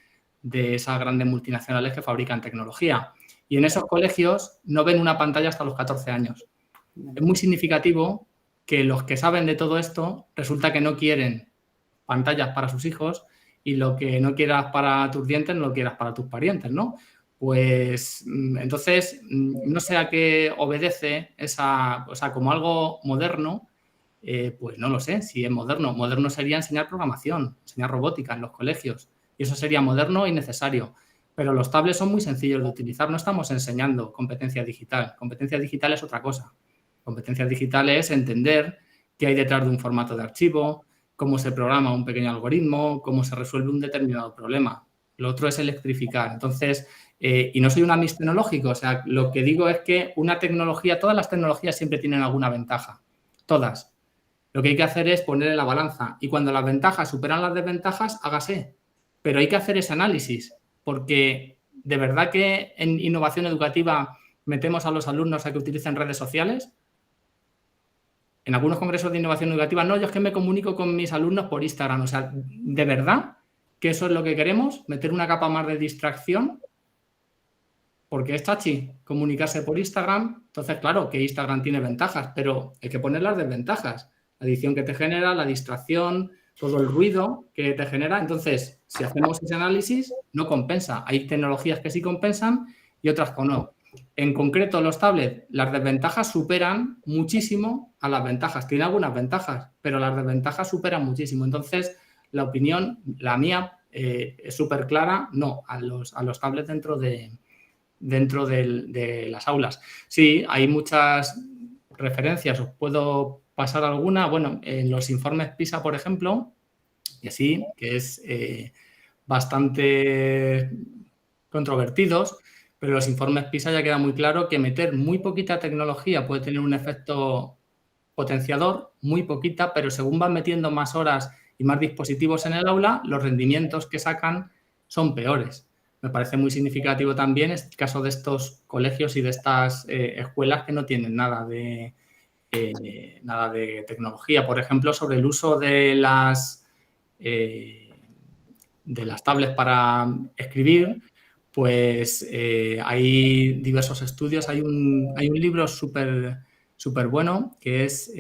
de esas grandes multinacionales que fabrican tecnología. Y en esos colegios no ven una pantalla hasta los 14 años. Es muy significativo que los que saben de todo esto resulta que no quieren pantallas para sus hijos, y lo que no quieras para tus dientes no lo quieras para tus parientes, ¿no? Pues entonces no sé a qué obedece esa, o sea, como algo moderno, pues no lo sé si es moderno. Moderno sería enseñar programación, enseñar robótica en los colegios, y eso sería moderno y necesario. Pero los tablets son muy sencillos de utilizar, no estamos enseñando competencia digital. Competencia digital es otra cosa. Competencia digital es entender qué hay detrás de un formato de archivo, cómo se programa un pequeño algoritmo, cómo se resuelve un determinado problema. Lo otro es electrificar. Entonces, y no soy un Miss tecnológico, o sea, lo que digo es que una tecnología, todas las tecnologías siempre tienen alguna ventaja, todas. Lo que hay que hacer es poner en la balanza, y cuando las ventajas superan las desventajas, hágase. Pero hay que hacer ese análisis, porque de verdad que en innovación educativa metemos a los alumnos a que utilicen redes sociales. En algunos congresos de innovación educativa, no, yo es que me comunico con mis alumnos por Instagram. O sea, ¿de verdad que eso es lo que queremos? ¿Meter una capa más de distracción? Porque es chachi comunicarse por Instagram. Entonces, claro, que Instagram tiene ventajas, pero hay que poner las desventajas. La adicción que te genera, la distracción, todo el ruido que te genera. Entonces, si hacemos ese análisis, no compensa. Hay tecnologías que sí compensan y otras que no. En concreto, los tablets, las desventajas superan muchísimo a las ventajas. Tiene algunas ventajas, pero las desventajas superan muchísimo. Entonces, la opinión, la mía, es súper clara, no a los tablets dentro de dentro de las aulas. Sí, hay muchas referencias, os puedo pasar alguna. Bueno, en los informes PISA, por ejemplo, y así, que es bastante controvertidos, pero en los informes PISA ya queda muy claro que meter muy poquita tecnología puede tener un efecto potenciador, muy poquita, pero según van metiendo más horas y más dispositivos en el aula, los rendimientos que sacan son peores. Me parece muy significativo también el caso de estos colegios y de estas escuelas que no tienen nada de tecnología. Por ejemplo, sobre el uso de las tablets para escribir, pues hay diversos estudios. Hay un libro súper bueno que es,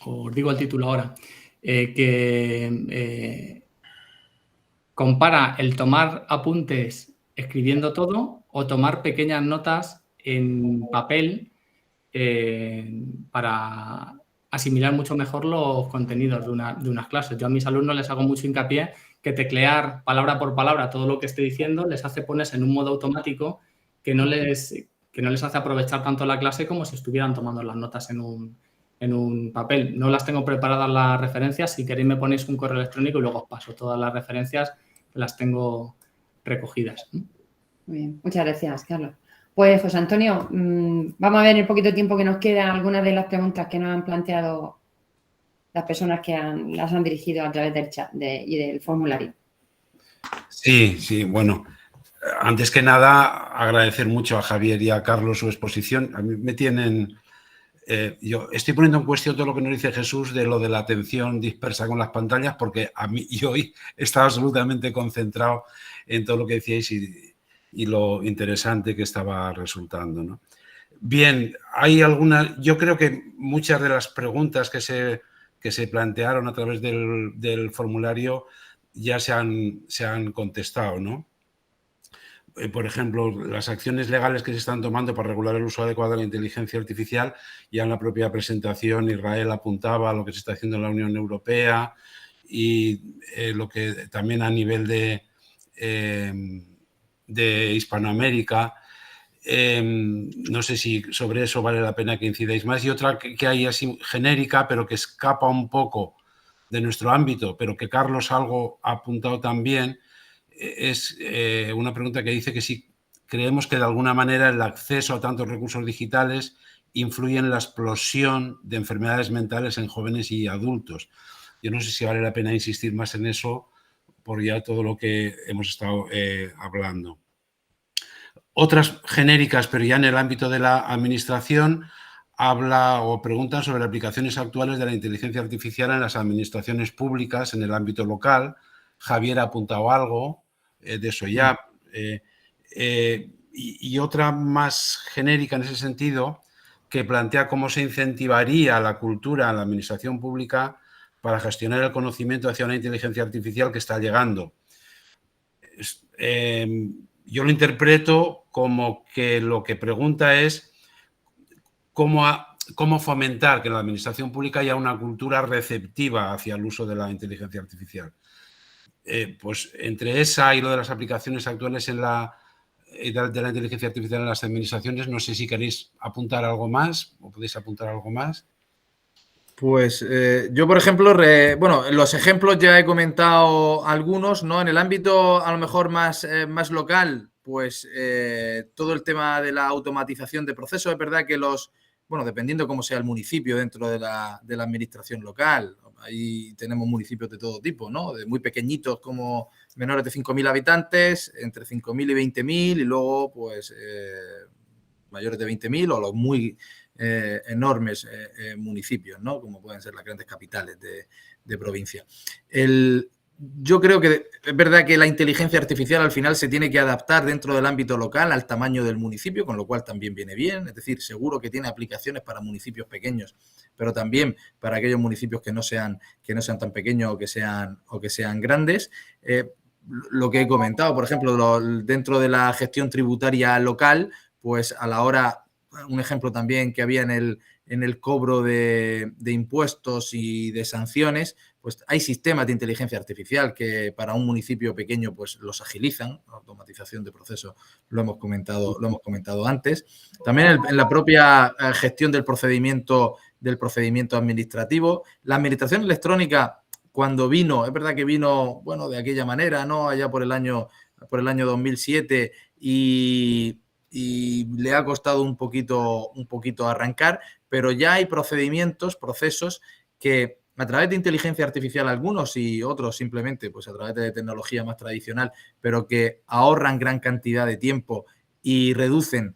os digo el título ahora, que compara el tomar apuntes escribiendo todo o tomar pequeñas notas en papel para asimilar mucho mejor los contenidos de unas clases. Yo a mis alumnos les hago mucho hincapié que teclear palabra por palabra todo lo que estoy diciendo les hace ponerse en un modo automático que no les hace aprovechar tanto la clase como si estuvieran tomando las notas en un papel. No las tengo preparadas las referencias. Si queréis me ponéis un correo electrónico y luego os paso todas las referencias que las tengo recogidas. Muy bien, muchas gracias, Carlos. Pues, José Antonio, vamos a ver en el poquito tiempo que nos queda algunas de las preguntas que nos han planteado las personas que las han dirigido a través del chat y del formulario. Sí, bueno, antes que nada agradecer mucho a Javier y a Carlos su exposición. A mí me tienen... yo estoy poniendo en cuestión todo lo que nos dice Jesús de lo de la atención dispersa con las pantallas, porque a mí yo hoy estaba absolutamente concentrado en todo lo que decíais y lo interesante que estaba resultando, ¿no? Bien, hay algunas... Yo creo que muchas de las preguntas que se plantearon a través del formulario ya se han contestado, ¿no? Por ejemplo, las acciones legales que se están tomando para regular el uso adecuado de la inteligencia artificial, ya en la propia presentación Israel apuntaba a lo que se está haciendo en la Unión Europea y lo que también a nivel de Hispanoamérica. No sé si sobre eso vale la pena que incidáis más. Y otra que hay así genérica, pero que escapa un poco de nuestro ámbito, pero que Carlos algo ha apuntado también, es una pregunta que dice que si creemos que de alguna manera el acceso a tantos recursos digitales influye en la explosión de enfermedades mentales en jóvenes y adultos. Yo no sé si vale la pena insistir más en eso por ya todo lo que hemos estado hablando. Otras genéricas, pero ya en el ámbito de la administración, habla o preguntan sobre aplicaciones actuales de la inteligencia artificial en las administraciones públicas en el ámbito local. Javier ha apuntado algo de eso ya. Y otra más genérica en ese sentido, que plantea cómo se incentivaría la cultura en la administración pública para gestionar el conocimiento hacia una inteligencia artificial que está llegando. Yo lo interpreto como que lo que pregunta es cómo fomentar que en la administración pública haya una cultura receptiva hacia el uso de la inteligencia artificial. Pues entre esa y lo de las aplicaciones actuales de la inteligencia artificial en las administraciones, no sé si queréis apuntar algo más o podéis apuntar algo más. Pues yo, por ejemplo, bueno, los ejemplos ya he comentado algunos, ¿no? En el ámbito a lo mejor más local, pues todo el tema de la automatización de procesos, es verdad que bueno, dependiendo cómo sea el municipio dentro de la administración local, ahí tenemos municipios de todo tipo, ¿no? De muy pequeñitos como menores de 5.000 habitantes, entre 5.000 y 20.000 y luego, pues, mayores de 20.000 o los muy enormes municipios, ¿no? Como pueden ser las grandes capitales de provincia. Yo creo que es verdad que la inteligencia artificial al final se tiene que adaptar dentro del ámbito local al tamaño del municipio, con lo cual también viene bien. Es decir, seguro que tiene aplicaciones para municipios pequeños, pero también para aquellos municipios que no sean tan pequeños o que sean grandes. Lo que he comentado, por ejemplo, dentro de la gestión tributaria local, pues a la hora, un ejemplo también que había en en el cobro de impuestos y de sanciones, pues hay sistemas de inteligencia artificial que para un municipio pequeño pues los agilizan. La automatización de procesos lo hemos comentado antes. También en la propia gestión del procedimiento administrativo. La administración electrónica, cuando vino, es verdad que vino, bueno, de aquella manera, ¿no? Allá por el año 2007 y le ha costado un poquito arrancar, pero ya hay procesos que a través de inteligencia artificial algunos y otros simplemente pues a través de tecnología más tradicional, pero que ahorran gran cantidad de tiempo y reducen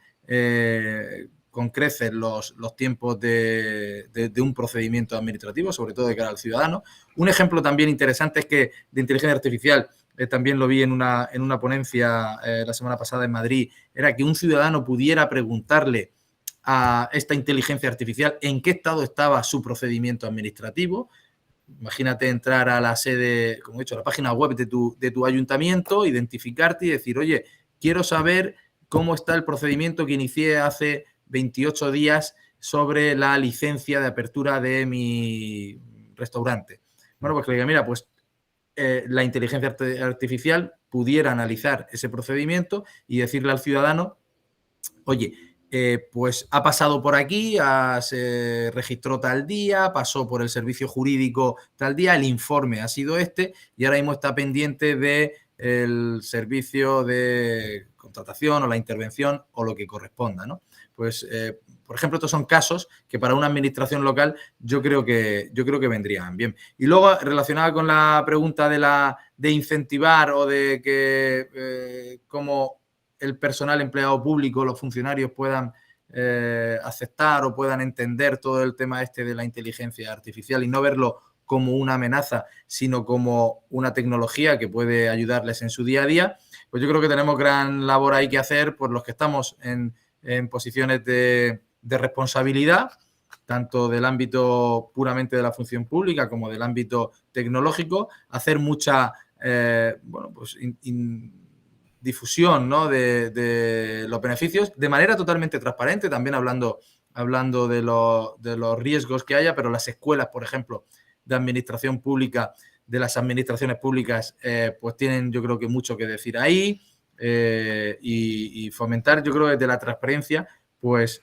con creces los tiempos de un procedimiento administrativo, sobre todo de cara al ciudadano. Un ejemplo también interesante es que de inteligencia artificial, también lo vi en una ponencia la semana pasada en Madrid, era que un ciudadano pudiera preguntarle a esta inteligencia artificial en qué estado estaba su procedimiento administrativo. Imagínate entrar a la sede, como he dicho, a la página web de tu ayuntamiento, identificarte y decir, oye, quiero saber cómo está el procedimiento que inicié hace 28 días sobre la licencia de apertura de mi restaurante. Bueno, pues que le diga, mira, pues la inteligencia artificial pudiera analizar ese procedimiento y decirle al ciudadano, oye, pues ha pasado por aquí, se registró tal día, pasó por el servicio jurídico tal día, el informe ha sido este y ahora mismo está pendiente del servicio de contratación o la intervención o lo que corresponda, ¿no? Pues, por ejemplo, estos son casos que para una administración local yo creo que vendrían bien. Y luego, relacionada con la pregunta de incentivar o de que cómo el personal empleado público, los funcionarios puedan aceptar o puedan entender todo el tema de la inteligencia artificial y no verlo como una amenaza, sino como una tecnología que puede ayudarles en su día a día, pues yo creo que tenemos gran labor ahí que hacer por los que estamos en posiciones de responsabilidad, tanto del ámbito puramente de la función pública como del ámbito tecnológico, hacer mucha difusión, ¿no? de los beneficios de manera totalmente transparente, también hablando de los riesgos que haya, pero las escuelas, por ejemplo, de administración pública, de las administraciones públicas, pues tienen yo creo que mucho que decir ahí y fomentar, yo creo, desde la transparencia, pues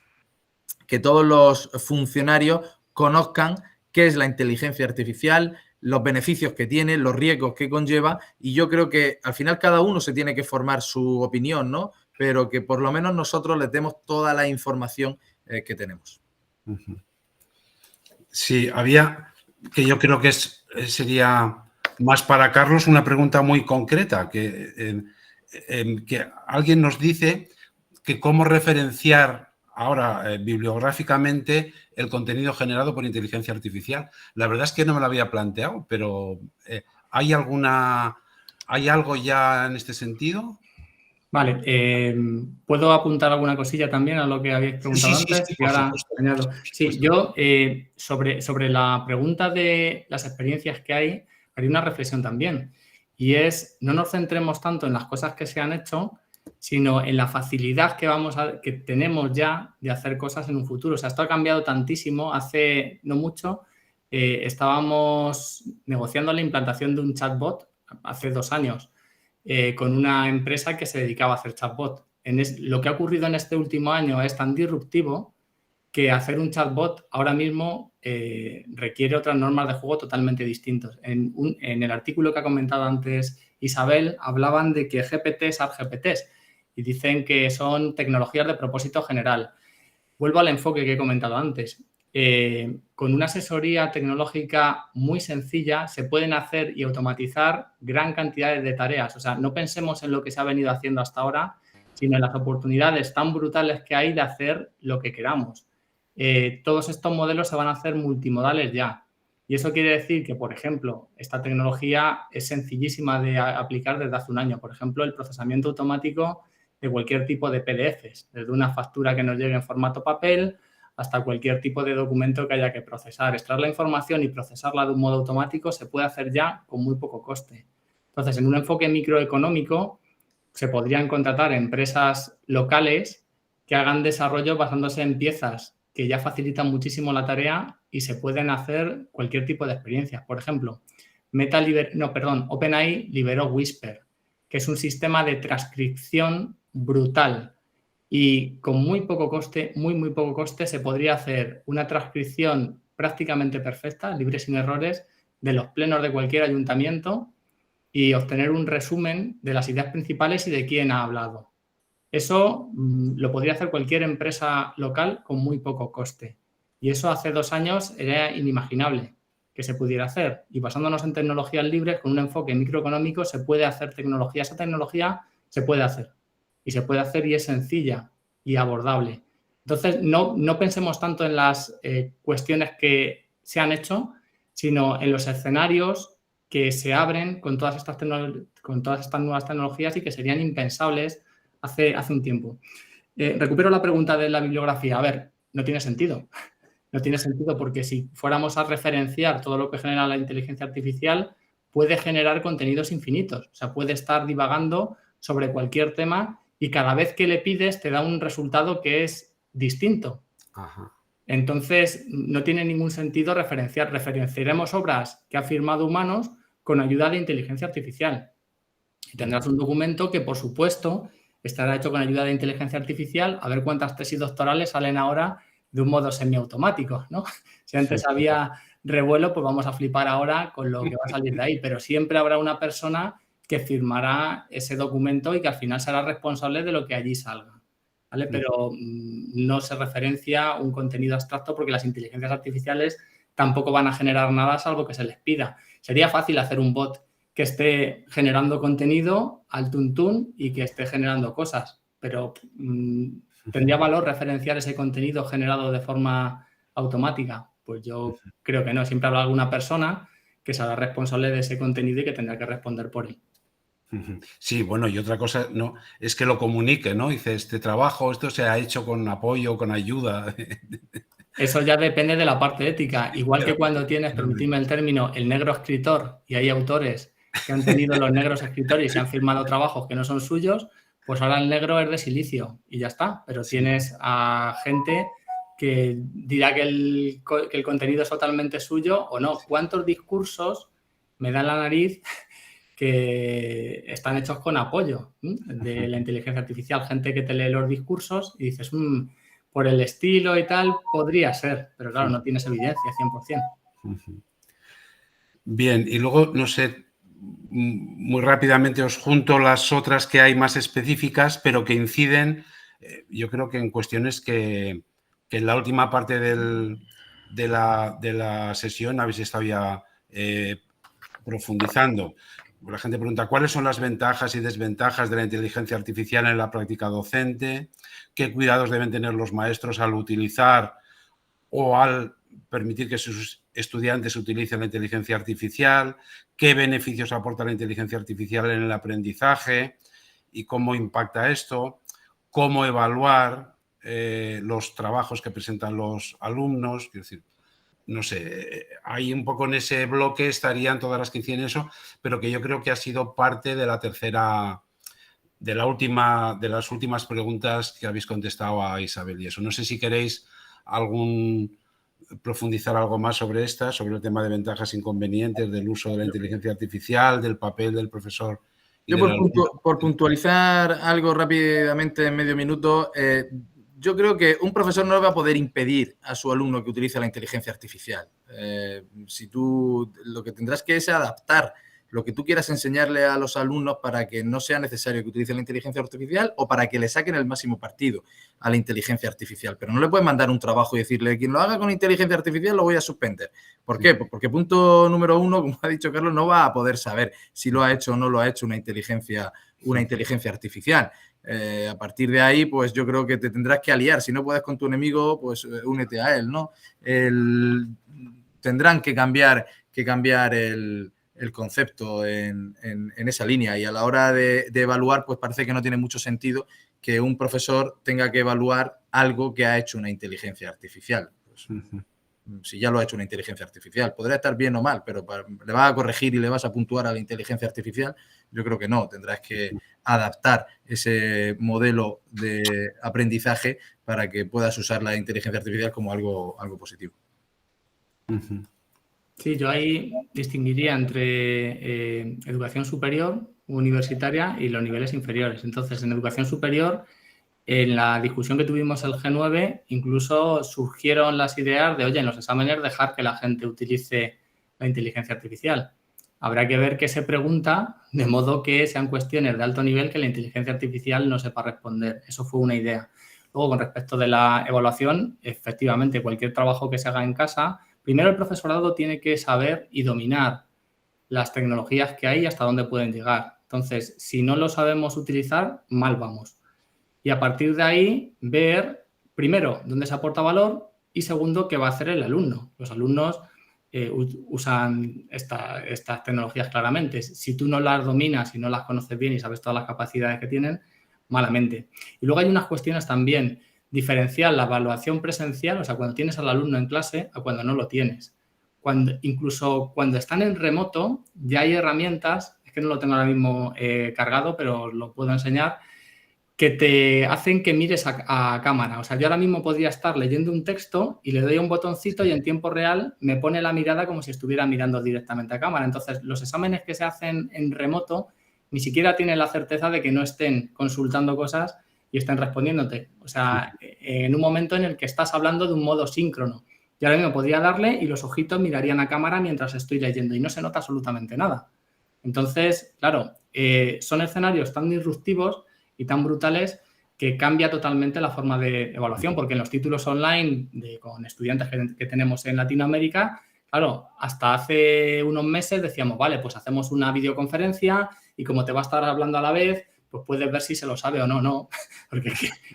que todos los funcionarios conozcan qué es la inteligencia artificial, los beneficios que tiene, los riesgos que conlleva y yo creo que al final cada uno se tiene que formar su opinión, ¿no? Pero que por lo menos nosotros les demos toda la información que tenemos. Sí, había, que yo creo que sería más para Carlos, una pregunta muy concreta, que alguien nos dice que cómo referenciar ahora bibliográficamente el contenido generado por inteligencia artificial. La verdad es que no me lo había planteado, pero ¿hay algo ya en este sentido? Vale, ¿puedo apuntar alguna cosilla también a lo que habéis preguntado antes? Sí, y ahora añado. Sí, yo sobre la pregunta de las experiencias que hay, haría una reflexión también. Y es, no nos centremos tanto en las cosas que se han hecho, sino en la facilidad que tenemos ya de hacer cosas en un futuro. O sea, esto ha cambiado tantísimo. Hace no mucho estábamos negociando la implantación de un chatbot hace 2 años con una empresa que se dedicaba a hacer chatbot. Lo que ha ocurrido en este último año es tan disruptivo que hacer un chatbot ahora mismo requiere otras normas de juego totalmente distintas. En el artículo que ha comentado antes Isabel, hablaban de que GPTs son GPTs y dicen que son tecnologías de propósito general. Vuelvo al enfoque que he comentado antes. Con una asesoría tecnológica muy sencilla se pueden hacer y automatizar gran cantidad de tareas. O sea, no pensemos en lo que se ha venido haciendo hasta ahora, sino en las oportunidades tan brutales que hay de hacer lo que queramos. Todos estos modelos se van a hacer multimodales ya. Y eso quiere decir que, por ejemplo, esta tecnología es sencillísima de aplicar desde hace un año. Por ejemplo, el procesamiento automático de cualquier tipo de PDFs, desde una factura que nos llegue en formato papel hasta cualquier tipo de documento que haya que procesar. Extraer la información y procesarla de un modo automático se puede hacer ya con muy poco coste. Entonces, en un enfoque microeconómico, se podrían contratar empresas locales que hagan desarrollo basándose en piezas que ya facilitan muchísimo la tarea y se pueden hacer cualquier tipo de experiencias. Por ejemplo, OpenAI liberó Whisper, que es un sistema de transcripción brutal y con muy poco coste, muy poco coste, se podría hacer una transcripción prácticamente perfecta, libre sin errores, de los plenos de cualquier ayuntamiento y obtener un resumen de las ideas principales y de quién ha hablado. Eso lo podría hacer cualquier empresa local con muy poco coste. Y eso hace 2 años era inimaginable que se pudiera hacer. Y basándonos en tecnologías libres, con un enfoque microeconómico, se puede hacer tecnología. Esa tecnología se puede hacer. Y se puede hacer y es sencilla y abordable. Entonces, no pensemos tanto en las cuestiones que se han hecho, sino en los escenarios que se abren con todas estas nuevas tecnologías y que serían impensables hace un tiempo. Recupero la pregunta de la bibliografía. A ver, no tiene sentido. No tiene sentido porque si fuéramos a referenciar todo lo que genera la inteligencia artificial, puede generar contenidos infinitos. O sea, puede estar divagando sobre cualquier tema y cada vez que le pides te da un resultado que es distinto. Ajá. Entonces, no tiene ningún sentido referenciar. Referenciaremos obras que han firmado humanos con ayuda de inteligencia artificial. Y tendrás un documento que, por supuesto, estará hecho con ayuda de inteligencia artificial. A ver cuántas tesis doctorales salen ahora de un modo semiautomático, ¿no? Si antes había revuelo, pues vamos a flipar ahora con lo que va a salir de ahí. Pero siempre habrá una persona que firmará ese documento y que al final será responsable de lo que allí salga, ¿vale? Pero no se referencia un contenido abstracto porque las inteligencias artificiales tampoco van a generar nada salvo que se les pida. Sería fácil hacer un bot que esté generando contenido al tuntún y que esté generando cosas, pero ¿tendría valor referenciar ese contenido generado de forma automática? Pues yo creo que no. Siempre habrá alguna persona que será responsable de ese contenido y que tendrá que responder por él. Sí, bueno, y otra cosa no es que lo comunique, ¿no? Dice, este trabajo, esto se ha hecho con apoyo, con ayuda. Eso ya depende de la parte ética. Igual que cuando tienes, permitidme el término, el negro escritor y hay autores que han tenido los negros escritores y se han firmado trabajos que no son suyos, pues ahora el negro es de silicio y ya está. Pero tienes a gente que dirá que el contenido es totalmente suyo o no. ¿Cuántos discursos me dan la nariz que están hechos con apoyo de la inteligencia artificial? Gente que te lee los discursos y dices, por el estilo y tal, podría ser, pero claro, no tienes evidencia 100%. Bien, y luego, no sé, muy rápidamente os junto las otras que hay más específicas, pero que inciden, yo creo que en cuestiones que en la última parte de la sesión habéis estado ya profundizando. La gente pregunta, ¿cuáles son las ventajas y desventajas de la inteligencia artificial en la práctica docente? ¿Qué cuidados deben tener los maestros al utilizar o al permitir que sus estudiantes utilicen la inteligencia artificial? ¿Qué beneficios aporta la inteligencia artificial en el aprendizaje? ¿Y cómo impacta esto? ¿Cómo evaluar los trabajos que presentan los alumnos? Es decir, no sé, ahí un poco en ese bloque estarían todas las que inciden eso, pero que yo creo que ha sido parte de la tercera, de las últimas preguntas que habéis contestado a Isabel y eso. No sé si queréis profundizar algo más sobre sobre el tema de ventajas e inconvenientes del uso de la inteligencia artificial, del papel del profesor. Yo por puntualizar algo rápidamente en medio minuto, yo creo que un profesor no va a poder impedir a su alumno que utilice la inteligencia artificial. Si tú lo que tendrás que es adaptar lo que tú quieras enseñarle a los alumnos para que no sea necesario que utilicen la inteligencia artificial o para que le saquen el máximo partido a la inteligencia artificial. Pero no le puedes mandar un trabajo y decirle, quien lo haga con inteligencia artificial lo voy a suspender. ¿Por qué? Pues porque punto número 1, como ha dicho Carlos, no va a poder saber si lo ha hecho o no lo ha hecho una inteligencia artificial. A partir de ahí, pues yo creo que te tendrás que aliar. Si no puedes con tu enemigo, pues únete a él, ¿no? Tendrán que cambiar el concepto en esa línea y a la hora de evaluar, pues parece que no tiene mucho sentido que un profesor tenga que evaluar algo que ha hecho una inteligencia artificial. Pues, si ya lo ha hecho una inteligencia artificial. Podrá estar bien o mal, pero ¿le vas a corregir y le vas a puntuar a la inteligencia artificial? Yo creo que no. Tendrás que adaptar ese modelo de aprendizaje para que puedas usar la inteligencia artificial como algo positivo. Sí, yo ahí distinguiría entre educación superior, universitaria y los niveles inferiores. Entonces, en educación superior, en la discusión que tuvimos el G9, incluso surgieron las ideas de, oye, en los exámenes dejar que la gente utilice la inteligencia artificial. Habrá que ver qué se pregunta, de modo que sean cuestiones de alto nivel que la inteligencia artificial no sepa responder. Eso fue una idea. Luego, con respecto de la evaluación, efectivamente, cualquier trabajo que se haga en casa, primero el profesorado tiene que saber y dominar las tecnologías que hay y hasta dónde pueden llegar. Entonces, si no lo sabemos utilizar, mal vamos. Y a partir de ahí, ver, primero, dónde se aporta valor y segundo, qué va a hacer el alumno. Los alumnos usan estas tecnologías claramente. Si tú no las dominas y no las conoces bien y sabes todas las capacidades que tienen, malamente. Y luego hay unas cuestiones también, diferenciar la evaluación presencial, o sea, cuando tienes al alumno en clase a cuando no lo tienes. Incluso cuando están en remoto, ya hay herramientas, es que no lo tengo ahora mismo cargado, pero lo puedo enseñar, que te hacen que mires a cámara. O sea, yo ahora mismo podría estar leyendo un texto y le doy a un botoncito y en tiempo real me pone la mirada como si estuviera mirando directamente a cámara. Entonces, los exámenes que se hacen en remoto ni siquiera tienen la certeza de que no estén consultando cosas y estén respondiéndote. O sea, en un momento en el que estás hablando de un modo síncrono. Yo ahora mismo podría darle y los ojitos mirarían a cámara mientras estoy leyendo y no se nota absolutamente nada. Entonces, claro, son escenarios tan disruptivos y tan brutales que cambia totalmente la forma de evaluación, porque en los títulos online con estudiantes que tenemos en Latinoamérica, claro, hasta hace unos meses decíamos, vale, pues hacemos una videoconferencia y como te va a estar hablando a la vez, pues puedes ver si se lo sabe o no, porque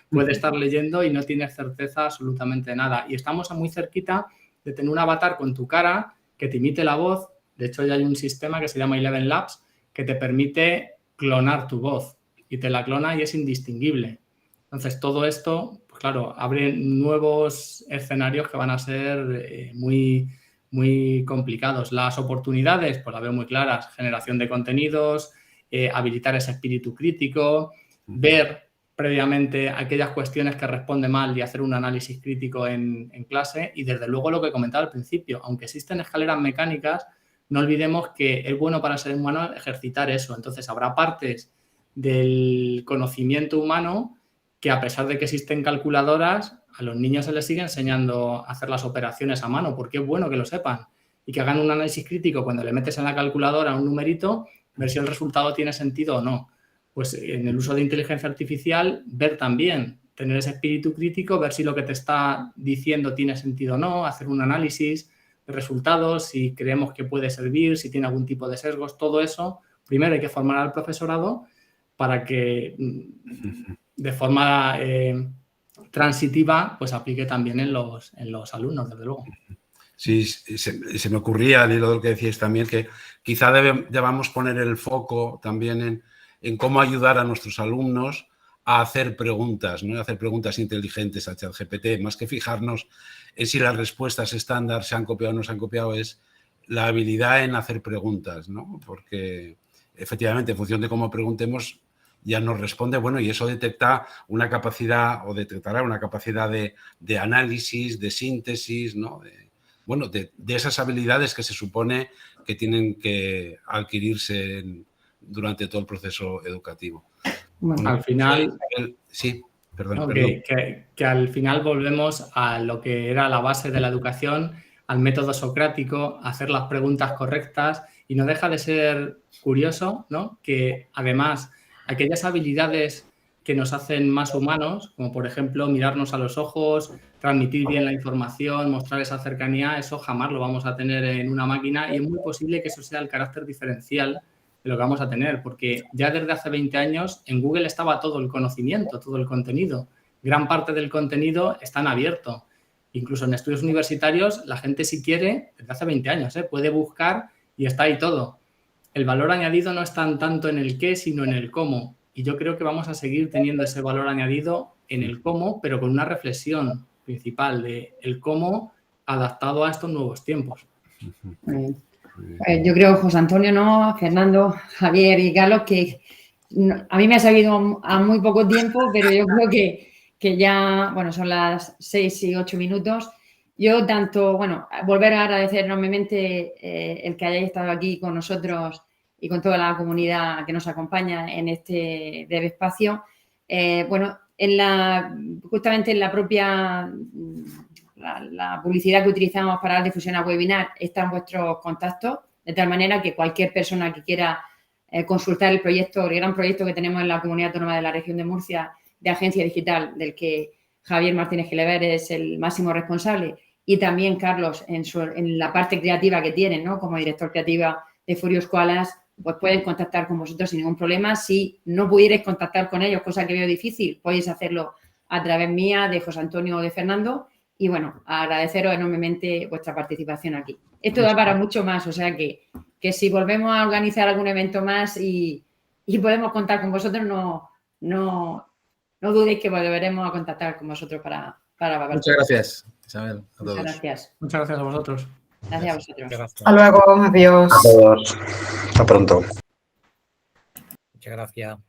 puede estar leyendo y no tienes certeza absolutamente de nada. Y estamos muy cerquita de tener un avatar con tu cara que te imite la voz. De hecho, ya hay un sistema que se llama Eleven Labs que te permite clonar tu voz y te la clona y es indistinguible. Entonces, todo esto, pues claro, abre nuevos escenarios que van a ser muy, muy complicados. Las oportunidades, pues las veo muy claras. Generación de contenidos, habilitar ese espíritu crítico, ver previamente aquellas cuestiones que responde mal y hacer un análisis crítico en clase. Y desde luego lo que comentaba al principio, aunque existen escaleras mecánicas, no olvidemos que es bueno para el ser humano ejercitar eso. Entonces, habrá partes del conocimiento humano que, a pesar de que existen calculadoras, a los niños se les sigue enseñando a hacer las operaciones a mano, porque es bueno que lo sepan y que hagan un análisis crítico cuando le metes en la calculadora un numerito, ver si el resultado tiene sentido o no. Pues en el uso de inteligencia artificial, ver también, tener ese espíritu crítico, ver si lo que te está diciendo tiene sentido o no, hacer un análisis de resultados, si creemos que puede servir, si tiene algún tipo de sesgos, todo eso. Primero hay que formar al profesorado para que de forma transitiva pues aplique también en los alumnos, desde luego. Sí, se me ocurría, al hilo de lo que decíais también, que quizá debamos poner el foco también en cómo ayudar a nuestros alumnos a hacer preguntas, ¿no? A hacer preguntas inteligentes a ChatGPT, más que fijarnos en si las respuestas estándar se han copiado o no se han copiado, es la habilidad en hacer preguntas, ¿no? Porque efectivamente, en función de cómo preguntemos, ya nos responde, bueno, y eso detecta una capacidad o detectará una capacidad de análisis, de síntesis, ¿no? De esas habilidades que se supone que tienen que adquirirse durante todo el proceso educativo. Bueno, al final... Sí, perdón. No, perdón. Que al final volvemos a lo que era la base de la educación, al método socrático, hacer las preguntas correctas, y no deja de ser curioso, ¿no? Que además aquellas habilidades que nos hacen más humanos, como por ejemplo mirarnos a los ojos, transmitir bien la información, mostrar esa cercanía, eso jamás lo vamos a tener en una máquina, y es muy posible que eso sea el carácter diferencial de lo que vamos a tener, porque ya desde hace 20 años en Google estaba todo el conocimiento, todo el contenido. Gran parte del contenido está en abierto. Incluso en estudios universitarios, la gente, si quiere, desde hace 20 años, puede buscar y está ahí todo. El valor añadido no está tanto en el qué, sino en el cómo. Y yo creo que vamos a seguir teniendo ese valor añadido en el cómo, pero con una reflexión principal de el cómo adaptado a estos nuevos tiempos. Yo creo, José Antonio, ¿no? Fernando, Javier y Carlos, que a mí me ha sabido a muy poco tiempo, pero yo creo que ya, bueno, son las 6 y 8 minutos. Yo volver a agradecer enormemente el que hayáis estado aquí con nosotros y con toda la comunidad que nos acompaña en este breve espacio. Justamente en la propia la publicidad que utilizamos para la difusión a webinar están vuestros contactos, de tal manera que cualquier persona que quiera consultar el gran proyecto que tenemos en la Comunidad Autónoma de la Región de Murcia de Agencia Digital, del que Javier Martínez Gilever es el máximo responsable, y también Carlos en la parte creativa que tienen, ¿no? Como director creativa de Furious Koalas, pues pueden contactar con vosotros sin ningún problema. Si no pudierais contactar con ellos, cosa que veo difícil, podéis hacerlo a través mía, de José Antonio o de Fernando. Y bueno, agradeceros enormemente vuestra participación aquí. Esto da para mucho más, o sea que si volvemos a organizar algún evento más y podemos contar con vosotros, no dudéis que volveremos a contactar con vosotros para Muchas gracias, Isabel. A todos. Muchas gracias. Muchas gracias a vosotros. Gracias a vosotros. Gracias. Hasta luego, adiós. A todos. Hasta pronto. Muchas gracias.